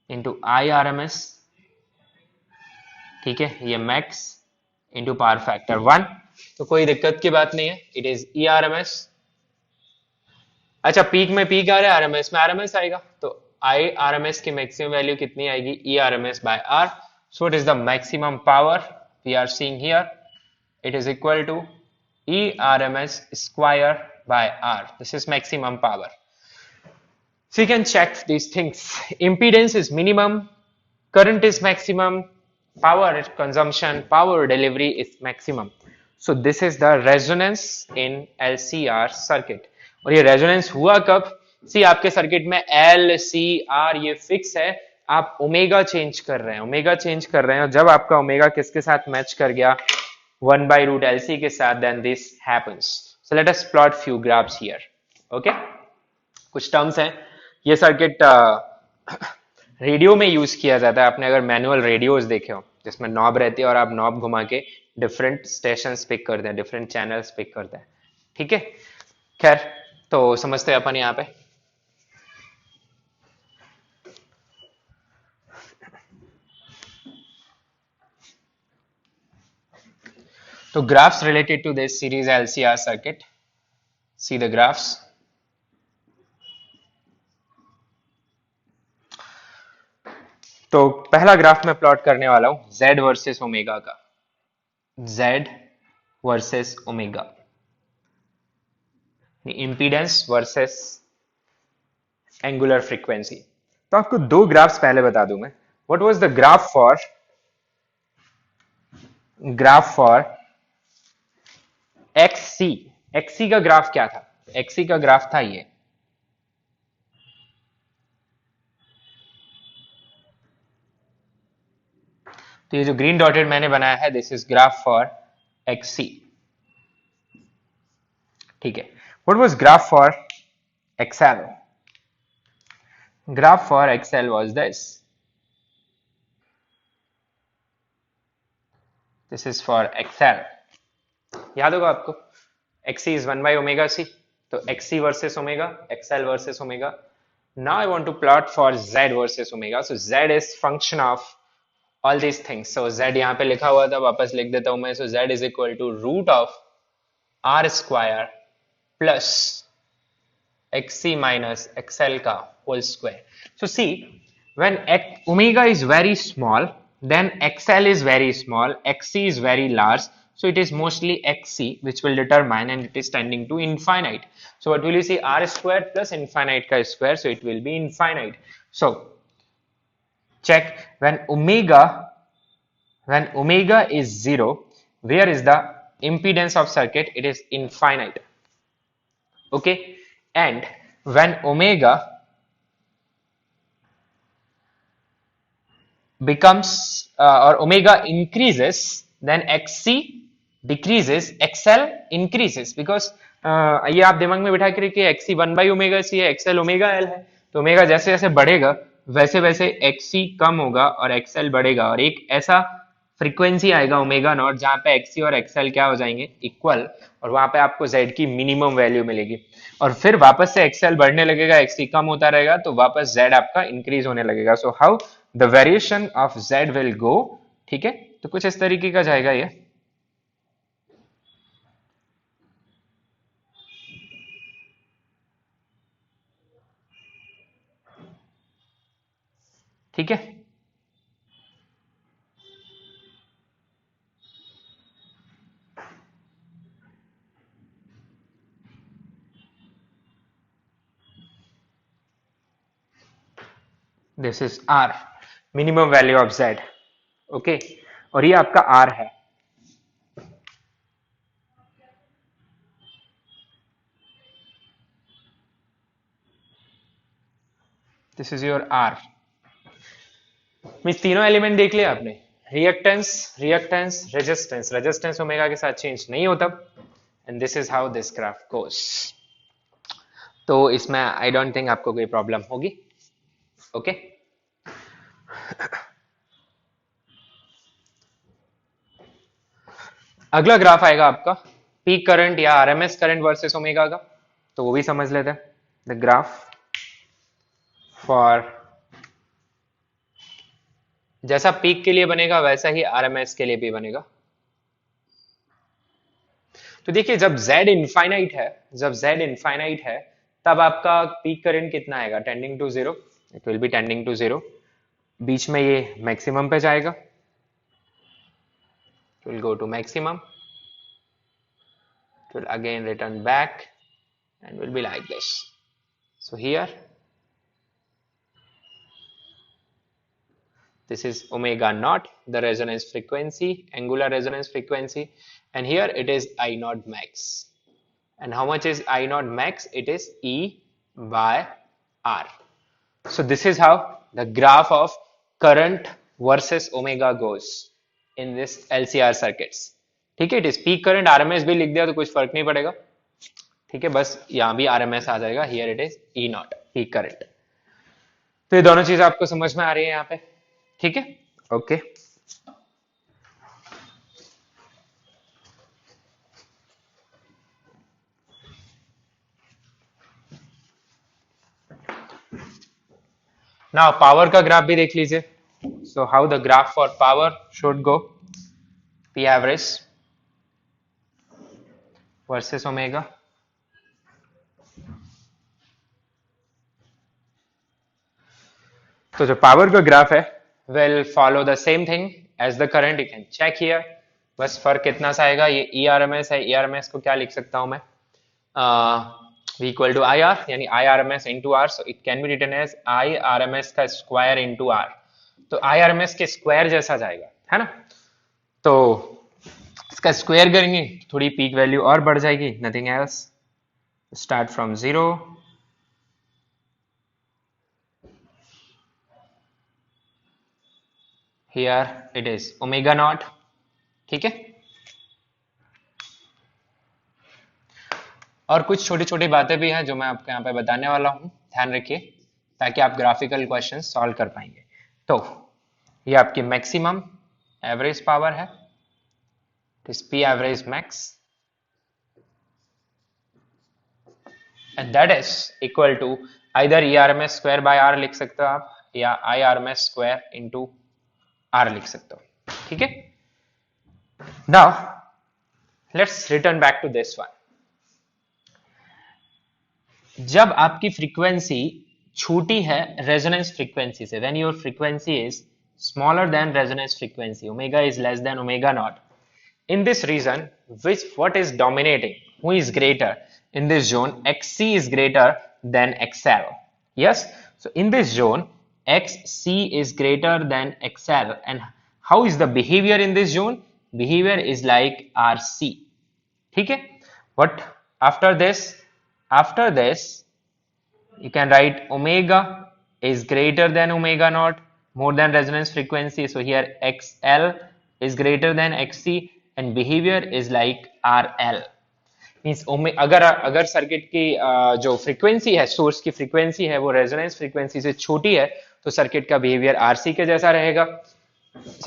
इंटू आई आरएमएस, ठीक है, ये मैक्स इंटू पावर फैक्टर 1, तो कोई दिक्कत की बात नहीं है, इट इज ई आरएमएस। अच्छा, पीक में पीक आ रहा है, आरएमएस में आरएमएस आएगा, तो आई आरएमएस की मैक्सिमम वैल्यू कितनी आएगी? E RMS by R, so it is the maximum power we are seeing here, it is equal to E RMS square by R, this is maximum power. So you can check these things. Impedance is minimum, current is maximum, power consumption, power delivery is maximum. So this is the resonance in LCR circuit. और ये resonance हुआ कब? See, आपके circuit में L, C, R ये fix है, आप omega change कर रहे हैं, और जब आपका ओमेगा किसके साथ मैच कर गया? 1 by root LC के साथ, then this happens. So let us plot few graphs here. Okay? कुछ टर्म्स हैं, ये सर्किट रेडियो में यूज किया जाता है। आपने अगर मैनुअल रेडियोस देखे हो जिसमें नॉब रहती है और आप नॉब घुमा के डिफरेंट स्टेशंस पिक करते हैं, डिफरेंट चैनल्स पिक करते हैं, ठीक है। खैर, तो समझते हैं अपन यहाँ पे। तो graphs related to this series LCR circuit, see the graphs. तो पहला ग्राफ मैं प्लॉट करने वाला हूं z वर्सेस ओमेगा का, z versus omega, impedance versus angular frequency. तो आपको दो ग्राफ्स पहले बता दूं मैं। What was the graph for XC, XC का ग्राफ क्या था? XC का ग्राफ था ये, तो ये जो ग्रीन डॉटेड मैंने बनाया है, this is graph for XC, ठीक है। What was graph for XL? Graph for XL was this is for XL, याद होगा आपको, XC is 1 by omega C, तो XC versus omega, XL versus omega. Now I want to plot for Z versus omega. So Z is function of all these things. So Z यहाँ पे लिखा हुआ था, वापस लिख देता हूं मैं. So Z is equal to root of R square plus XC minus XL का whole square. So see, when omega is very small, then XL is very small, XC is very large. So it is mostly XC which will determine, and it is tending to infinite. So what will you see? R square plus infinite ka square. So it will be infinite. So check when omega is 0, where is the impedance of circuit? It is infinite. Okay, and when omega becomes or omega increases, then XC decreases, XL increases, because ये आप दिमाग में बिठा कर कि XC 1 by omega C है, XL omega L है, तो ओमेगा जैसे जैसे बढ़ेगा वैसे वैसे XC कम होगा और XL बढ़ेगा, और एक ऐसा फ्रीक्वेंसी आएगा ओमेगा नॉट जहां पे XC और XL क्या हो जाएंगे? इक्वल, और वहां पे आपको Z की मिनिमम वैल्यू मिलेगी, और फिर वापस से XL बढ़ने लगेगा, XC कम होता रहेगा, तो वापस Z आपका इंक्रीज होने लगेगा. So how the variation of Z will go, ठीक है, तो कुछ इस तरीके का जाएगा ये. ठीक है, this is R, minimum value of Z. Okay, और ये आपका R है. This is your R. Means तीनों एलिमेंट देख लिया आपने, रिएक्टेंस, रेजिस्टेंस. रेजिस्टेंस ओमेगा के साथ चेंज नहीं होता, and this is how this graph goes. तो इसमें आई डोंट थिंक आपको कोई प्रॉब्लम होगी. ओके, अगला ग्राफ आएगा आपका पीक करंट या आरएमएस करंट वर्सेस ओमेगा का, तो वो भी समझ लेते हैं. द ग्राफ फॉर, जैसा पीक के लिए बनेगा वैसा ही आरएमएस के लिए भी बनेगा. तो देखिए, जब Z इनफाइनाइट है, तब आपका पीक करंट कितना आएगा? Tending to zero. It will be tending to zero. बीच में ये मैक्सिमम पे जाएगा, it will go to maximum, it will again return back and will be like this. So here this is omega naught, the resonance frequency, angular resonance frequency, and here it is I naught max. And how much is I naught max? It is E by R. So this is how the graph of current versus omega goes in this LCR circuits. ठीक है, it is peak current. RMS भी लिख दिया तो कुछ फर्क नहीं पड़ेगा. ठीक है, बस यहां भी आरएमएस आ जाएगा. Here it is E naught, peak current. तो ये दोनों चीज आपको समझ में आ रही है यहाँ पे. ठीक है, ओके. नाउ पावर का ग्राफ भी देख लीजिए. So how the graph for power should go? P average versus omega. तो जो पावर का ग्राफ है will follow the same thing as the current. You can check here. बस फर्क कितना सा आएगा, ये ERMS है, ERMS को क्या लिख सकता हूं मैं, V equal to IR, यानी IRMS into R, so it can be written as IRMS का स्क्वायर into R. तो IRMS के स्क्वायर जैसा जाएगा, है ना, तो इसका स्क्वायर करेंगे थोड़ी पीक वैल्यू और बढ़ जाएगी, nothing else, start from 0, here it is omega naught, ठीक है। और कुछ छोटी छोटी बातें भी हैं जो मैं आपको यहाँ पे बताने वाला हूँ, ध्यान रखिए ताकि आप ग्राफिकल क्वेश्चन सॉल्व कर पाएंगे। तो ये आपकी मैक्सिमम एवरेज पावर है, P average max, and that is equal to either ERMS square by R लिख सकते हो आप, या IRMS square into R लिख सकते हो, ठीक है। Now let's return back to this one. जब आपकी फ्रीक्वेंसी छोटी है रेजोनेंस फ्रीक्वेंसी से, when your frequency is smaller than resonance frequency, omega is less than omega naught, in this region, what is dominating, who is greater in this zone, XC is greater than XL, yes, so in this zone XC is greater than XL, and how is the behavior in this zone, behavior is like RC, ठीक है। What after this you can write omega is greater than omega naught, more than resonance frequency, so here XL is greater than XC and behavior is like RL, means अगर circuit की जो frequency है, source की frequency है, वो resonance frequency से छोटी है तो सर्किट का बिहेवियर RC के जैसा रहेगा,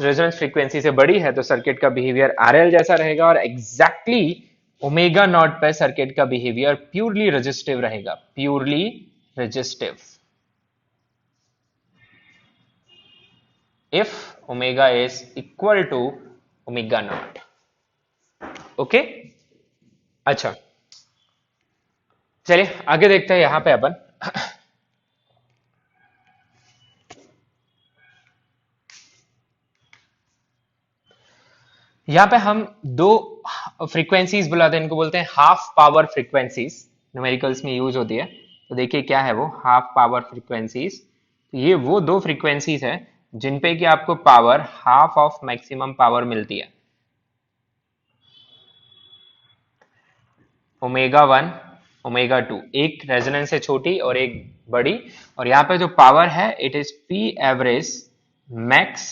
रेजोनेंस फ्रीक्वेंसी से बड़ी है तो सर्किट का बिहेवियर RL जैसा रहेगा, और एग्जैक्टली ओमेगा नॉट पे सर्किट का बिहेवियर प्योरली रेजिस्टिव रहेगा, purely resistive, if omega is equal to omega naught, okay. अच्छा चलिए आगे देखते हैं, यहां पे अपन यहां पे हम दो फ्रीक्वेंसीज बुलाते हैं, इनको बोलते हैं हाफ पावर फ्रीक्वेंसीज, न्यूमेरिकल्स में यूज होती है। तो देखिए क्या है वो हाफ पावर फ्रीक्वेंसीज, ये वो दो फ्रीक्वेंसीज है जिनपे कि आपको power half of maximum power मिलती है, ओमेगा 1 ओमेगा 2, एक रेजोनेंस से छोटी और एक बड़ी, और यहाँ पे जो पावर है it is P average max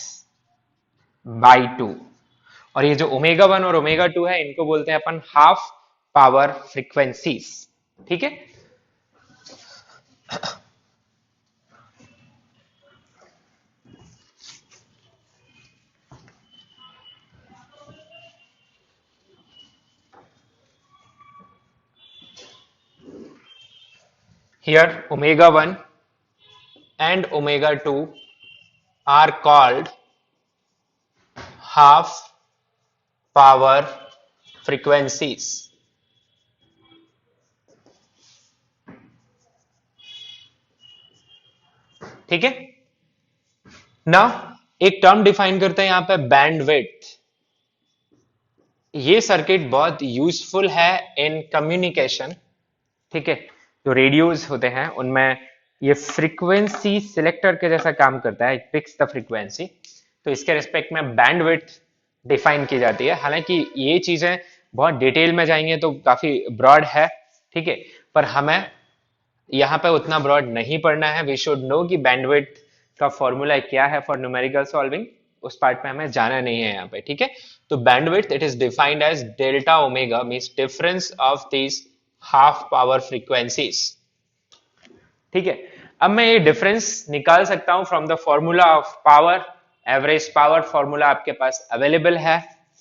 by 2, और ये जो ओमेगा 1 और ओमेगा 2 है इनको बोलते हैं अपन हाफ पावर फ्रीक्वेंसीज, ठीक है। Here omega 1 and omega 2 are called half power frequencies, ठीक है ना। एक टर्म डिफाइन करते हैं यहां पे बैंडविड्थ, ये सर्किट बहुत यूजफुल है इन कम्युनिकेशन, ठीक है। जो रेडियोज होते हैं उनमें ये फ्रीक्वेंसी सिलेक्टर के जैसा काम करता है, पिक्स द फ्रीक्वेंसी, तो इसके रिस्पेक्ट में बैंडविड्थ डिफाइन की जाती है। हालांकि ये चीजें बहुत डिटेल में जाएंगे तो काफी ब्रॉड है, ठीक है, पर हमें यहाँ पे उतना ब्रॉड नहीं पढ़ना है। वी शुड नो कि बैंडविड्थ का फॉर्मूला क्या है फॉर न्यूमेरिकल सॉल्विंग, उस पार्ट में हमें जाना नहीं है यहाँ पे, ठीक है। तो bandwidth it is defined as delta omega, means difference of these half power frequencies, ठीक है। अब मैं ये डिफरेंस निकाल सकता हूं from the formula of power, average power formula आपके पास अवेलेबल है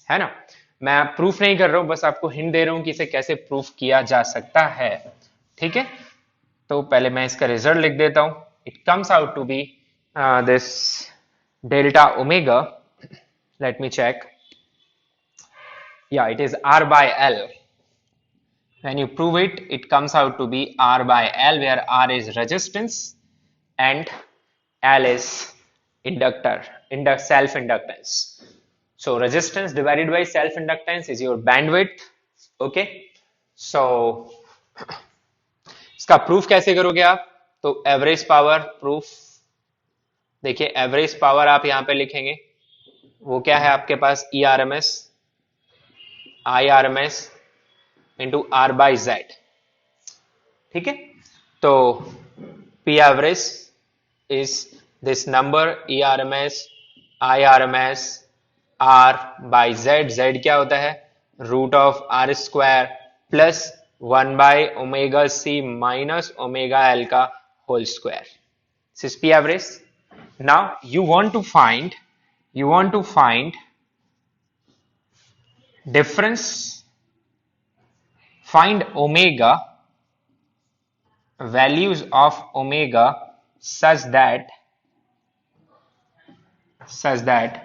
ना। मैं प्रूफ नहीं कर रहा हूं, बस आपको हिंट दे रहा हूं कि इसे कैसे प्रूफ किया जा सकता है, ठीक है। तो पहले मैं इसका रिजल्ट लिख देता हूं, it comes out to be this delta omega, let me check, या इट इज R by L. When you prove it, it comes out to be R by L, where R is resistance and L is self inductance. So resistance divided by self inductance is your bandwidth. Okay, so इसका proof कैसे करोगे आप? तो average power proof, देखिए average power आप यहां पे लिखेंगे, वो क्या है आपके पास? E R M S I R M S into R by Z. ठीक है, तो P average is this number E R M S I R M S R by Z. Z क्या होता है? Root of R square plus 1 by omega C minus omega L का whole square. This is P average. Now you want to find difference, find omega, values of omega such that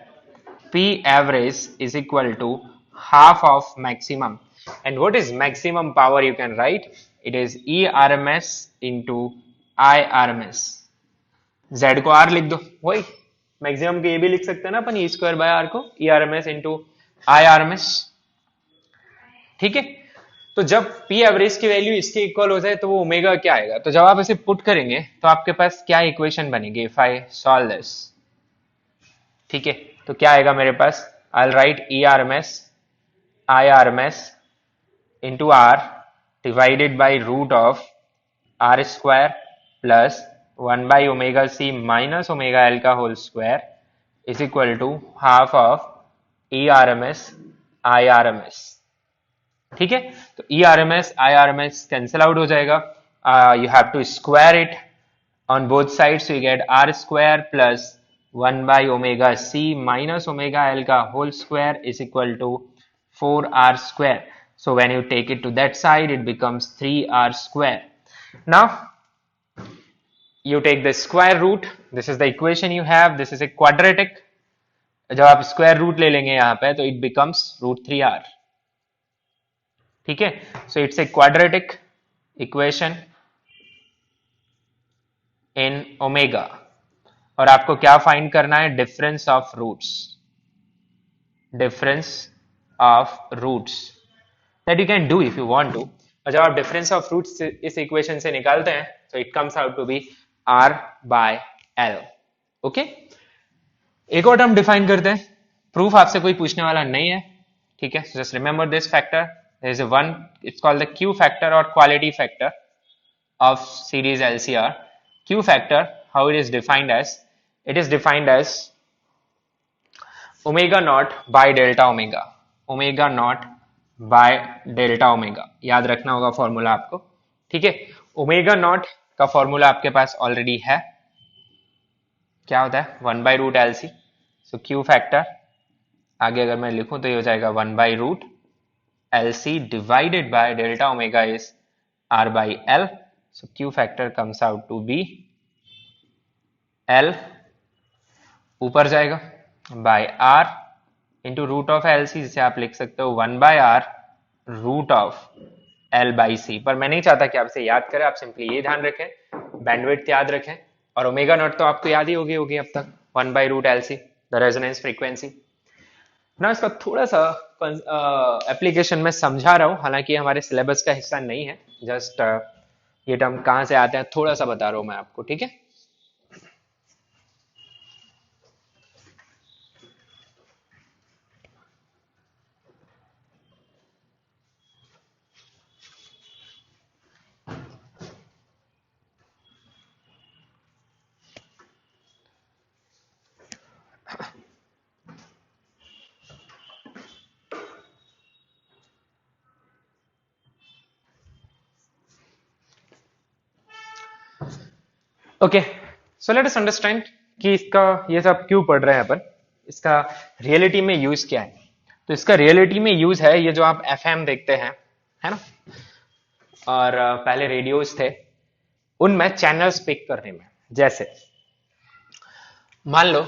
P average is equal to half of maximum. And what is maximum power? You can write it is ERMS into IRMS. Z को R लिख दो, वही maximum के ये भी लिख सकते हैं ना अपन, ई स्क्वायर बाय आर को E R M S into I R M S. ठीक है, तो जब पी एवरेज की वैल्यू इसके इक्वल हो जाए तो वो ओमेगा क्या आएगा? तो जब आप इसे पुट करेंगे तो आपके पास क्या इक्वेशन बनेगी? इफ आई सॉल्व दिस, ठीक है, तो क्या आएगा मेरे पास? I will write E R M S I R M S into R divided by root of R square plus 1 by omega c minus omega l का whole square is equal to half of E R M S I R M S. ठीक है, तो E R M S I R M S cancel out हो जाएगा. You have to square it on both sides, you get R square plus 1 by omega c minus omega l का whole square is equal to 4r square. So when you take it to that side, it becomes 3r square. Now you take the square root. This is the equation you have. This is a quadratic. जब आप square root ले लेंगे यहाँ पे तो it becomes √3r. ठीक है, so it's a quadratic equation in omega. और आपको क्या फाइंड करना है? Difference of roots. Difference of roots that you can do if you want to. और जब आप डिफरेंस ऑफ रूट्स इस इक्वेशन से निकालते हैं तो it comes out to be R by L. Okay, एक और टर्म डिफाइन करते हैं. प्रूफ आपसे कोई पूछने वाला नहीं है, ठीक है. Just remember this factor. There is one, it's called the Q factor और quality factor of series LCR. Q factor, how it is defined as? It is defined as omega not by delta omega. Omega not by delta omega, याद रखना होगा formula आपको. ठीक है, omega naught का formula आपके पास already है. क्या होता है? 1 by root L C. So Q factor आगे अगर मैं लिखूं तो ये हो जाएगा 1 by root L C divided by delta omega is R by L. So Q factor comes out to be L, ऊपर जाएगा by R into root of L C, जिसे आप लिख सकते हो 1 by R root of L by C. पर मैं नहीं चाहता कि आप इसे याद करें, आप सिंपली ये ध्यान रखें, बैंडविड्थ याद रखें, और ओमेगा नॉट तो आपको याद ही होगी अब तक, 1 by root L C, the resonance frequency ना. इसका थोड़ा सा एप्लीकेशन में समझा रहा हूँ, हालांकि हमारे सिलेबस का हिस्सा नहीं है. जस्ट ये टर्म कहाँ से आते हैं थोड़ा सा बता रहा हूँ मैं आपको. ठीक है, okay. So let us understand कि इसका ये सब क्यों पढ़ रहे हैं अपन, इसका रियलिटी में यूज क्या है. तो इसका रियलिटी में यूज है ये जो आप एफएम देखते हैं, है ना, और पहले रेडियोज थे, उनमें चैनल्स पिक करने में. जैसे मान लो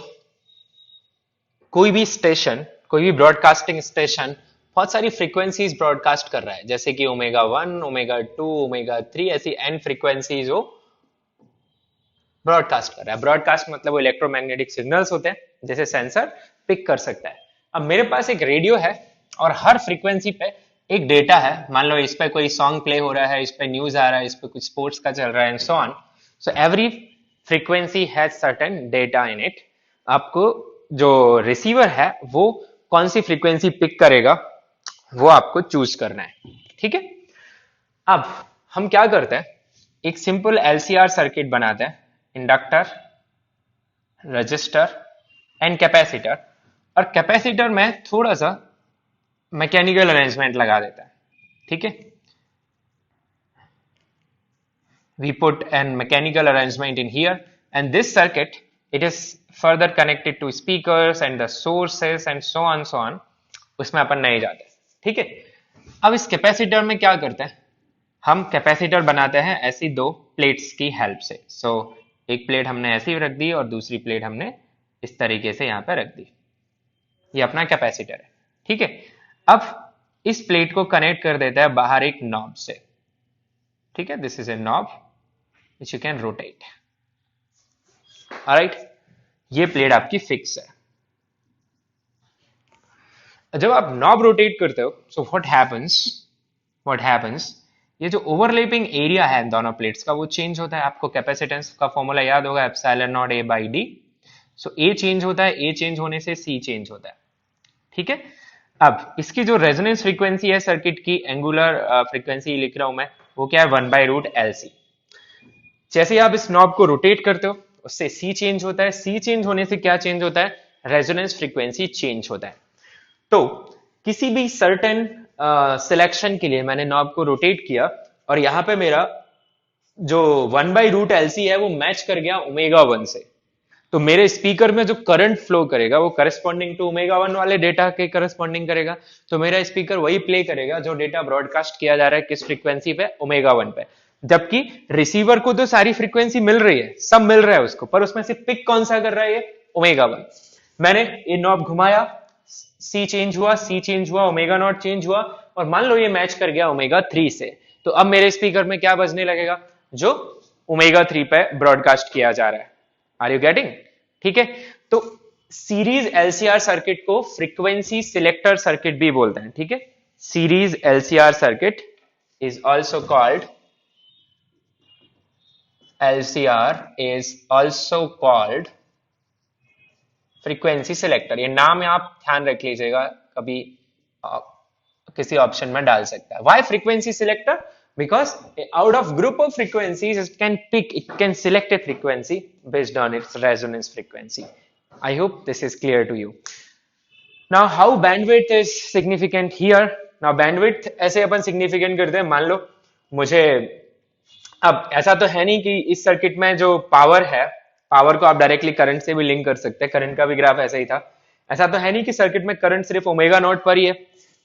कोई भी स्टेशन, कोई भी ब्रॉडकास्टिंग स्टेशन बहुत सारी फ्रीक्वेंसीज ब्रॉडकास्ट कर रहा है, जैसे कि ओमेगा 1, ओमेगा 2, ओमेगा 3, ऐसी एन फ्रीक्वेंसीज हो. ब्रॉडकास्ट कर रहा है। ब्रॉडकास्ट मतलब वो इलेक्ट्रोमैग्नेटिक सिग्नल्स होते हैं जैसे सेंसर पिक कर सकता है। अब मेरे पास एक रेडियो है और हर फ्रीक्वेंसी पे एक डेटा है। मान लो इस पे कोई सॉन्ग प्ले हो रहा है, इस पे न्यूज आ रहा है, इस पे कुछ स्पोर्ट्स का चल रहा है and so on. So every frequency has certain data in it. आपको जो रिसीवर है वो कौन सी फ्रीक्वेंसी पिक करेगा वो आपको चूज करना है। ठीक है, अब हम क्या करते हैं, एक सिंपल एलसीआर सर्किट बनाते हैं, इंडक्टर, रजिस्टर एंड कैपेसिटर। और कैपेसिटर में थोड़ा सा मैकेनिकल अरेंजमेंट लगा देता है। ठीक है, we put an mechanical arrangement in here, and this circuit, it is further connected to speakers and the sources and so on। उसमें अपन नहीं जाते। ठीक है, अब इस कैपेसिटर में क्या करते हैं, हम कैपेसिटर बनाते हैं ऐसी दो प्लेट्स की हेल्प से। सो एक प्लेट हमने ऐसी रख दी और दूसरी प्लेट हमने इस तरीके से यहाँ पे रख दी। ये अपना कैपेसिटर है। ठीक है, अब इस प्लेट को कनेक्ट कर देता है बाहर एक नॉब से। ठीक है, this is a knob which you can rotate. Alright, ये प्लेट आपकी फिक्स है। जब आप नॉब रोटेट करते हो सो व्हाट हैपेंस, ये जो ओवरलैपिंग एरिया है दोनों प्लेट्स का वो चेंज होता है। आपको कैपेसिटेंस का फॉर्मूला याद होगा, epsilon not a by D. So A change होता है, ए चेंज होने से सी चेंज होता है। ठीक है, अब इसकी जो रेजोनेंस फ्रीक्वेंसी है सर्किट की, एंगुलर फ्रीक्वेंसी लिख रहा हूं मैं, वो क्या है 1/√LC। जैसे आप इस नॉब को रोटेट करते हो उससे सी चेंज होता है। सी चेंज होने से क्या चेंज होता है, रेजोनेंस फ्रीक्वेंसी चेंज होता है। तो किसी भी सर्टेन सिलेक्शन के लिए मैंने नॉब को रोटेट किया और यहां पे मेरा जो 1/√LC है वो मैच कर गया ω1 से। तो मेरे स्पीकर में जो करंट फ्लो करेगा वो करस्पॉन्डिंग टू ω1 वाले डेटा के करस्पॉन्डिंग करेगा। तो मेरा स्पीकर वही प्ले करेगा जो डेटा ब्रॉडकास्ट किया जा रहा है किस फ्रीक्वेंसी पे, ω1 पे। जबकि रिसीवर को तो सारी फ्रीक्वेंसी मिल रही है, सब मिल रहा है उसको, पर उसमें से पिक कौन सा कर रहा है, ये ω1। मैंने ये नॉब घुमाया, सी चेंज हुआ, सी चेंज हुआ, ω0 चेंज हुआ, और मान लो ये मैच कर गया ω3 से। तो अब मेरे स्पीकर में क्या बजने लगेगा, जो ω3 पे ब्रॉडकास्ट किया जा रहा है। Are you getting? ठीक है, तो सीरीज एलसीआर सर्किट को फ्रीक्वेंसी सिलेक्टर सर्किट भी बोलते हैं। ठीक है, series LCR circuit is also called frequency selector. ये नाम आप ध्यान रख लीजिएगा, कभी किसी ऑप्शन में डाल सकता है। Why frequency selector? Because out of group of frequencies it can select a frequency based on its resonance frequency. I hope this is clear to you. Now how bandwidth is significant here? Now bandwidth ऐसे अपन significant करते हैं, मान लो मुझे, अब ऐसा तो है नहीं कि इस सर्किट में जो पावर है, पावर को आप डायरेक्टली करंट से भी लिंक कर सकते हैं, करंट का भी ग्राफ ऐसा ही था। ऐसा तो है नहीं कि सर्किट में करंट सिर्फ ω0 पर ही है,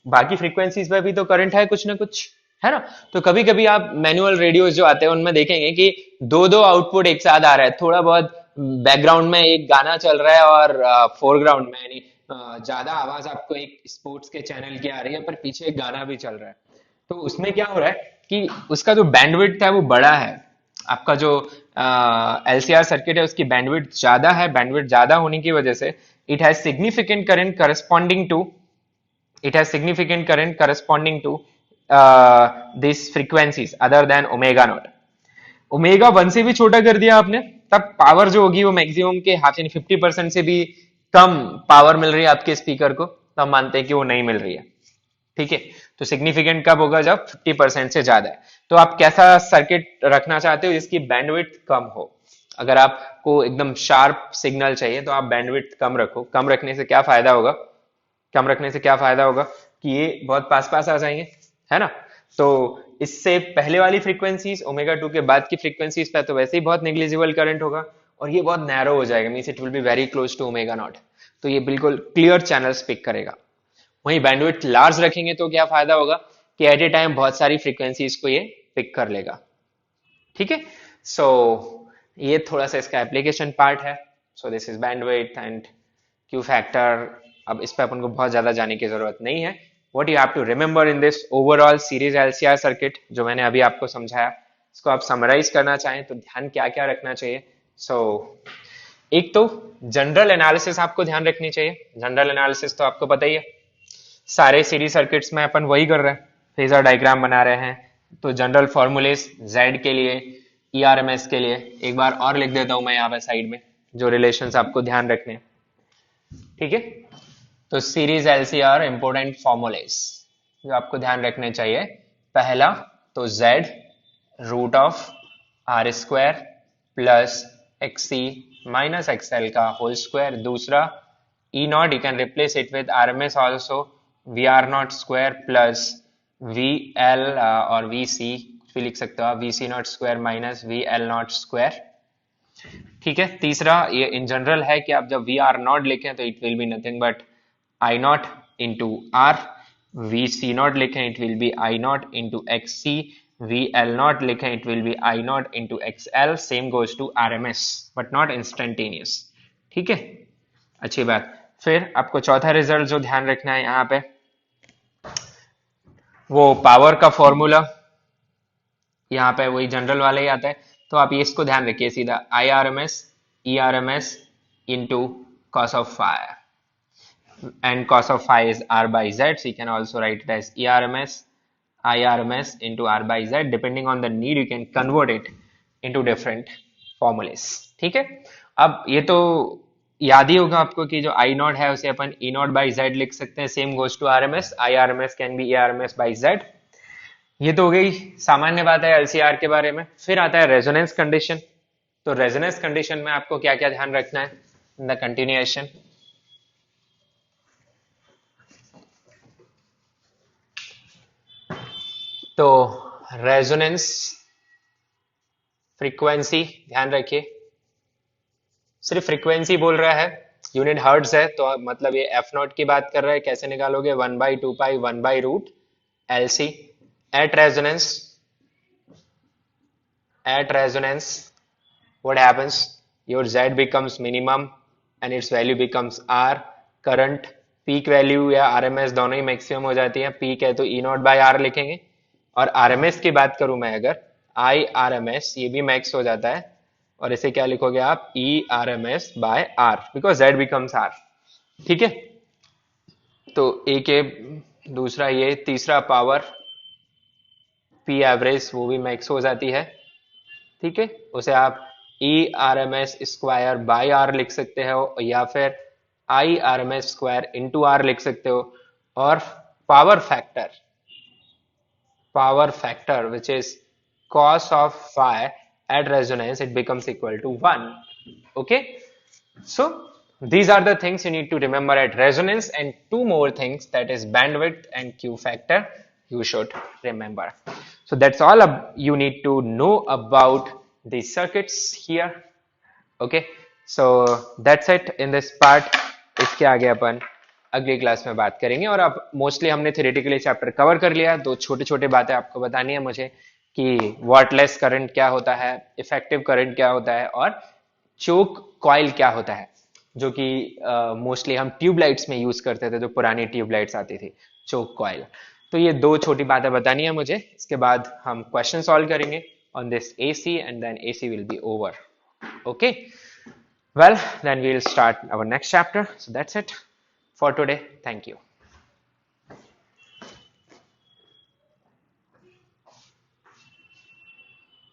बाकी फ्रीक्वेंसीज पे भी तो करंट है कुछ ना कुछ, है ना। तो कभी कभी आप मैनुअल रेडियोज जो आते हैं उनमें देखेंगे कि दो आउटपुट एक साथ आ रहा है, थोड़ा बहुत बैकग्राउंड में एक गाना चल रहा है और फोरग्राउंड में यानी ज्यादा आवाज आपको एक स्पोर्ट्स के चैनल की आ रही है पर पीछे एक गाना भी चल रहा है। तो उसमें क्या हो रहा है कि उसका जो बैंडविड्थ है वो बड़ा है। आपका जो एलसीआर सर्किट है उसकी बैंडविड्थ ज्यादा है। बैंडविड्थ ज्यादा होने की वजह से it has significant current corresponding to these frequencies other than ω0। ω1 से भी छोटा कर दिया आपने, तब पावर जो होगी वो मैक्सिमम के हाफ यानी 50% से भी कम पावर मिल रही है आपके स्पीकर को, तब मानते हैं कि वो नहीं मिल रही है। ठीक है, तो सिग्निफिकेंट कब होगा, जब 50% से ज्यादा है। तो आप कैसा सर्किट रखना चाहते हो जिसकी बैंडविड्थ कम हो। अगर आपको एकदम शार्प सिग्नल चाहिए तो आप बैंडविड्थ कम रखो। कम रखने से क्या फायदा होगा कि ये बहुत पास पास आ जाएंगे, है ना। तो इससे पहले वाली फ्रीक्वेंसीज ω2 के बाद की फ्रीक्वेंसीज पे तो वैसे ही बहुत नेग्लिजिबल करंट होगा और ये बहुत नैरो हो जाएगा, means it will be very close to ω0। तो ये बिल्कुल क्लियर चैनल्स पिक करेगा। वहीं बैंडविड्थ लार्ज रखेंगे तो क्या फायदा होगा कि एट ए टाइम बहुत सारी फ्रीक्वेंसीज को ये पिक कर लेगा। ठीक है, सो ये थोड़ा सा इसका एप्लीकेशन पार्ट है। So this is bandwidth and Q factor. अब इस पे अपन को बहुत ज्यादा जाने की जरूरत नहीं है। What you have to remember in this overall series LCR circuit जो मैंने अभी आपको समझाया, इसको आप समराइज करना चाहें तो ध्यान क्या क्या रखना चाहिए। सो एक तो जनरल एनालिसिस आपको ध्यान रखनी चाहिए। जनरल एनालिसिस तो आपको पता ही है, सारे सीरीज सर्किट्स में अपन वही कर रहे हैं, फेजर डायग्राम बना रहे हैं। तो जनरल फॉर्मूलेस जेड के लिए, ईआरएमएस के लिए एक बार और लिख देता हूं मैं यहाँ पे साइड में, जो रिलेशंस आपको ध्यान रखने हैं, ठीक है। तो सीरीज एलसीआर इंपोर्टेंट फॉर्मूलेस जो आपको ध्यान रखने चाहिए। पहला तो Z root of R square plus XC minus XL का होल स्क्वायर। दूसरा E not, you can replace it with RMS also, V R not square plus V L और वी सी कुछ भी लिख सकते हो आप, V C not square minus V L not square, ठीक है। तीसरा ये इन जनरल है कि आप जब वी आर नॉट लिखें तो it will be nothing but I not into R, V C not लिखें it will be I not into X C, V L not लिखें it will be I not into X L. Same goes to R M S but not instantaneous, ठीक है, अच्छी बात। फिर आपको चौथा result जो ध्यान रखना है यहाँ पे, वो पावर का फॉर्मूला यहाँ पे वही जनरल वाला ही आता है। तो आप ये इसको ध्यान रखिए, सीधा I R M S E R M S into cos of phi, and cos of phi is r by z, so you can also write it as ERMS IRMS into r by z. Depending on the need you can convert it into different formulas, ठीक है। अब ये तो याद ही होगा आपको कि जो आई नॉट है उसे अपन ई नॉट बाई जेड लिख सकते हैं, same goes to R M S, I R M S can be E R M S by Z. ये तो हो गई सामान्य बात है एलसीआर के बारे में। फिर आता है रेजोनेंस कंडीशन। तो रेजोनेंस कंडीशन में आपको क्या क्या ध्यान रखना है इन द कंटिन्यूएशन। तो रेजोनेंस फ्रीक्वेंसी ध्यान रखिए, सिर्फ फ्रीक्वेंसी बोल रहा है, यूनिट हर्ट्ज है, तो मतलब ये एफ नॉट की बात कर रहा है। कैसे निकालोगे, 1/2 pi one by root L C. At resonance what happens, your z becomes minimum and its value becomes r। Current peak value या आरएमएस दोनों ही मैक्सिमम हो जाती है। पीक है तो ई नॉट बाई आर लिखेंगे, और आरएमएस की बात करूं मैं अगर, आई आर एम एस ये भी मैक्स हो जाता है, और इसे क्या लिखोगे आप, E R M S by R, because Z becomes R, ठीक है। तो एक है, दूसरा ये, तीसरा पावर पी एवरेज वो भी मैक्स हो जाती है, ठीक है। उसे आप E R M S square by R लिख सकते हो, या फिर I R M S square into R लिख सकते हो। और power factor which is cos of phi at resonance, it becomes equal to 1, okay। So these are the things you need to remember at resonance, and two more things, that is bandwidth and Q factor, you should remember. So that's all you need to know about the circuits here, okay। So that's it in this part। इसके आगे अपन अगली class में बात करेंगे। और अब mostly हमने theoretically chapter cover कर लिया। दो छोटे छोटे बातें आपको बतानी है मुझे कि वाटलेस करंट क्या होता है, इफेक्टिव करंट क्या होता है, और चोक कॉइल क्या होता है, जो कि मोस्टली हम ट्यूबलाइट्स में यूज करते थे, जो पुरानी ट्यूबलाइट्स आती थी, चोक कॉइल। तो ये दो छोटी बातें बतानी है मुझे। इसके बाद हम क्वेश्चन सॉल्व करेंगे on this AC, and then AC will be over, okay। Well, then we'll start our next chapter। So that's it for today, thank you।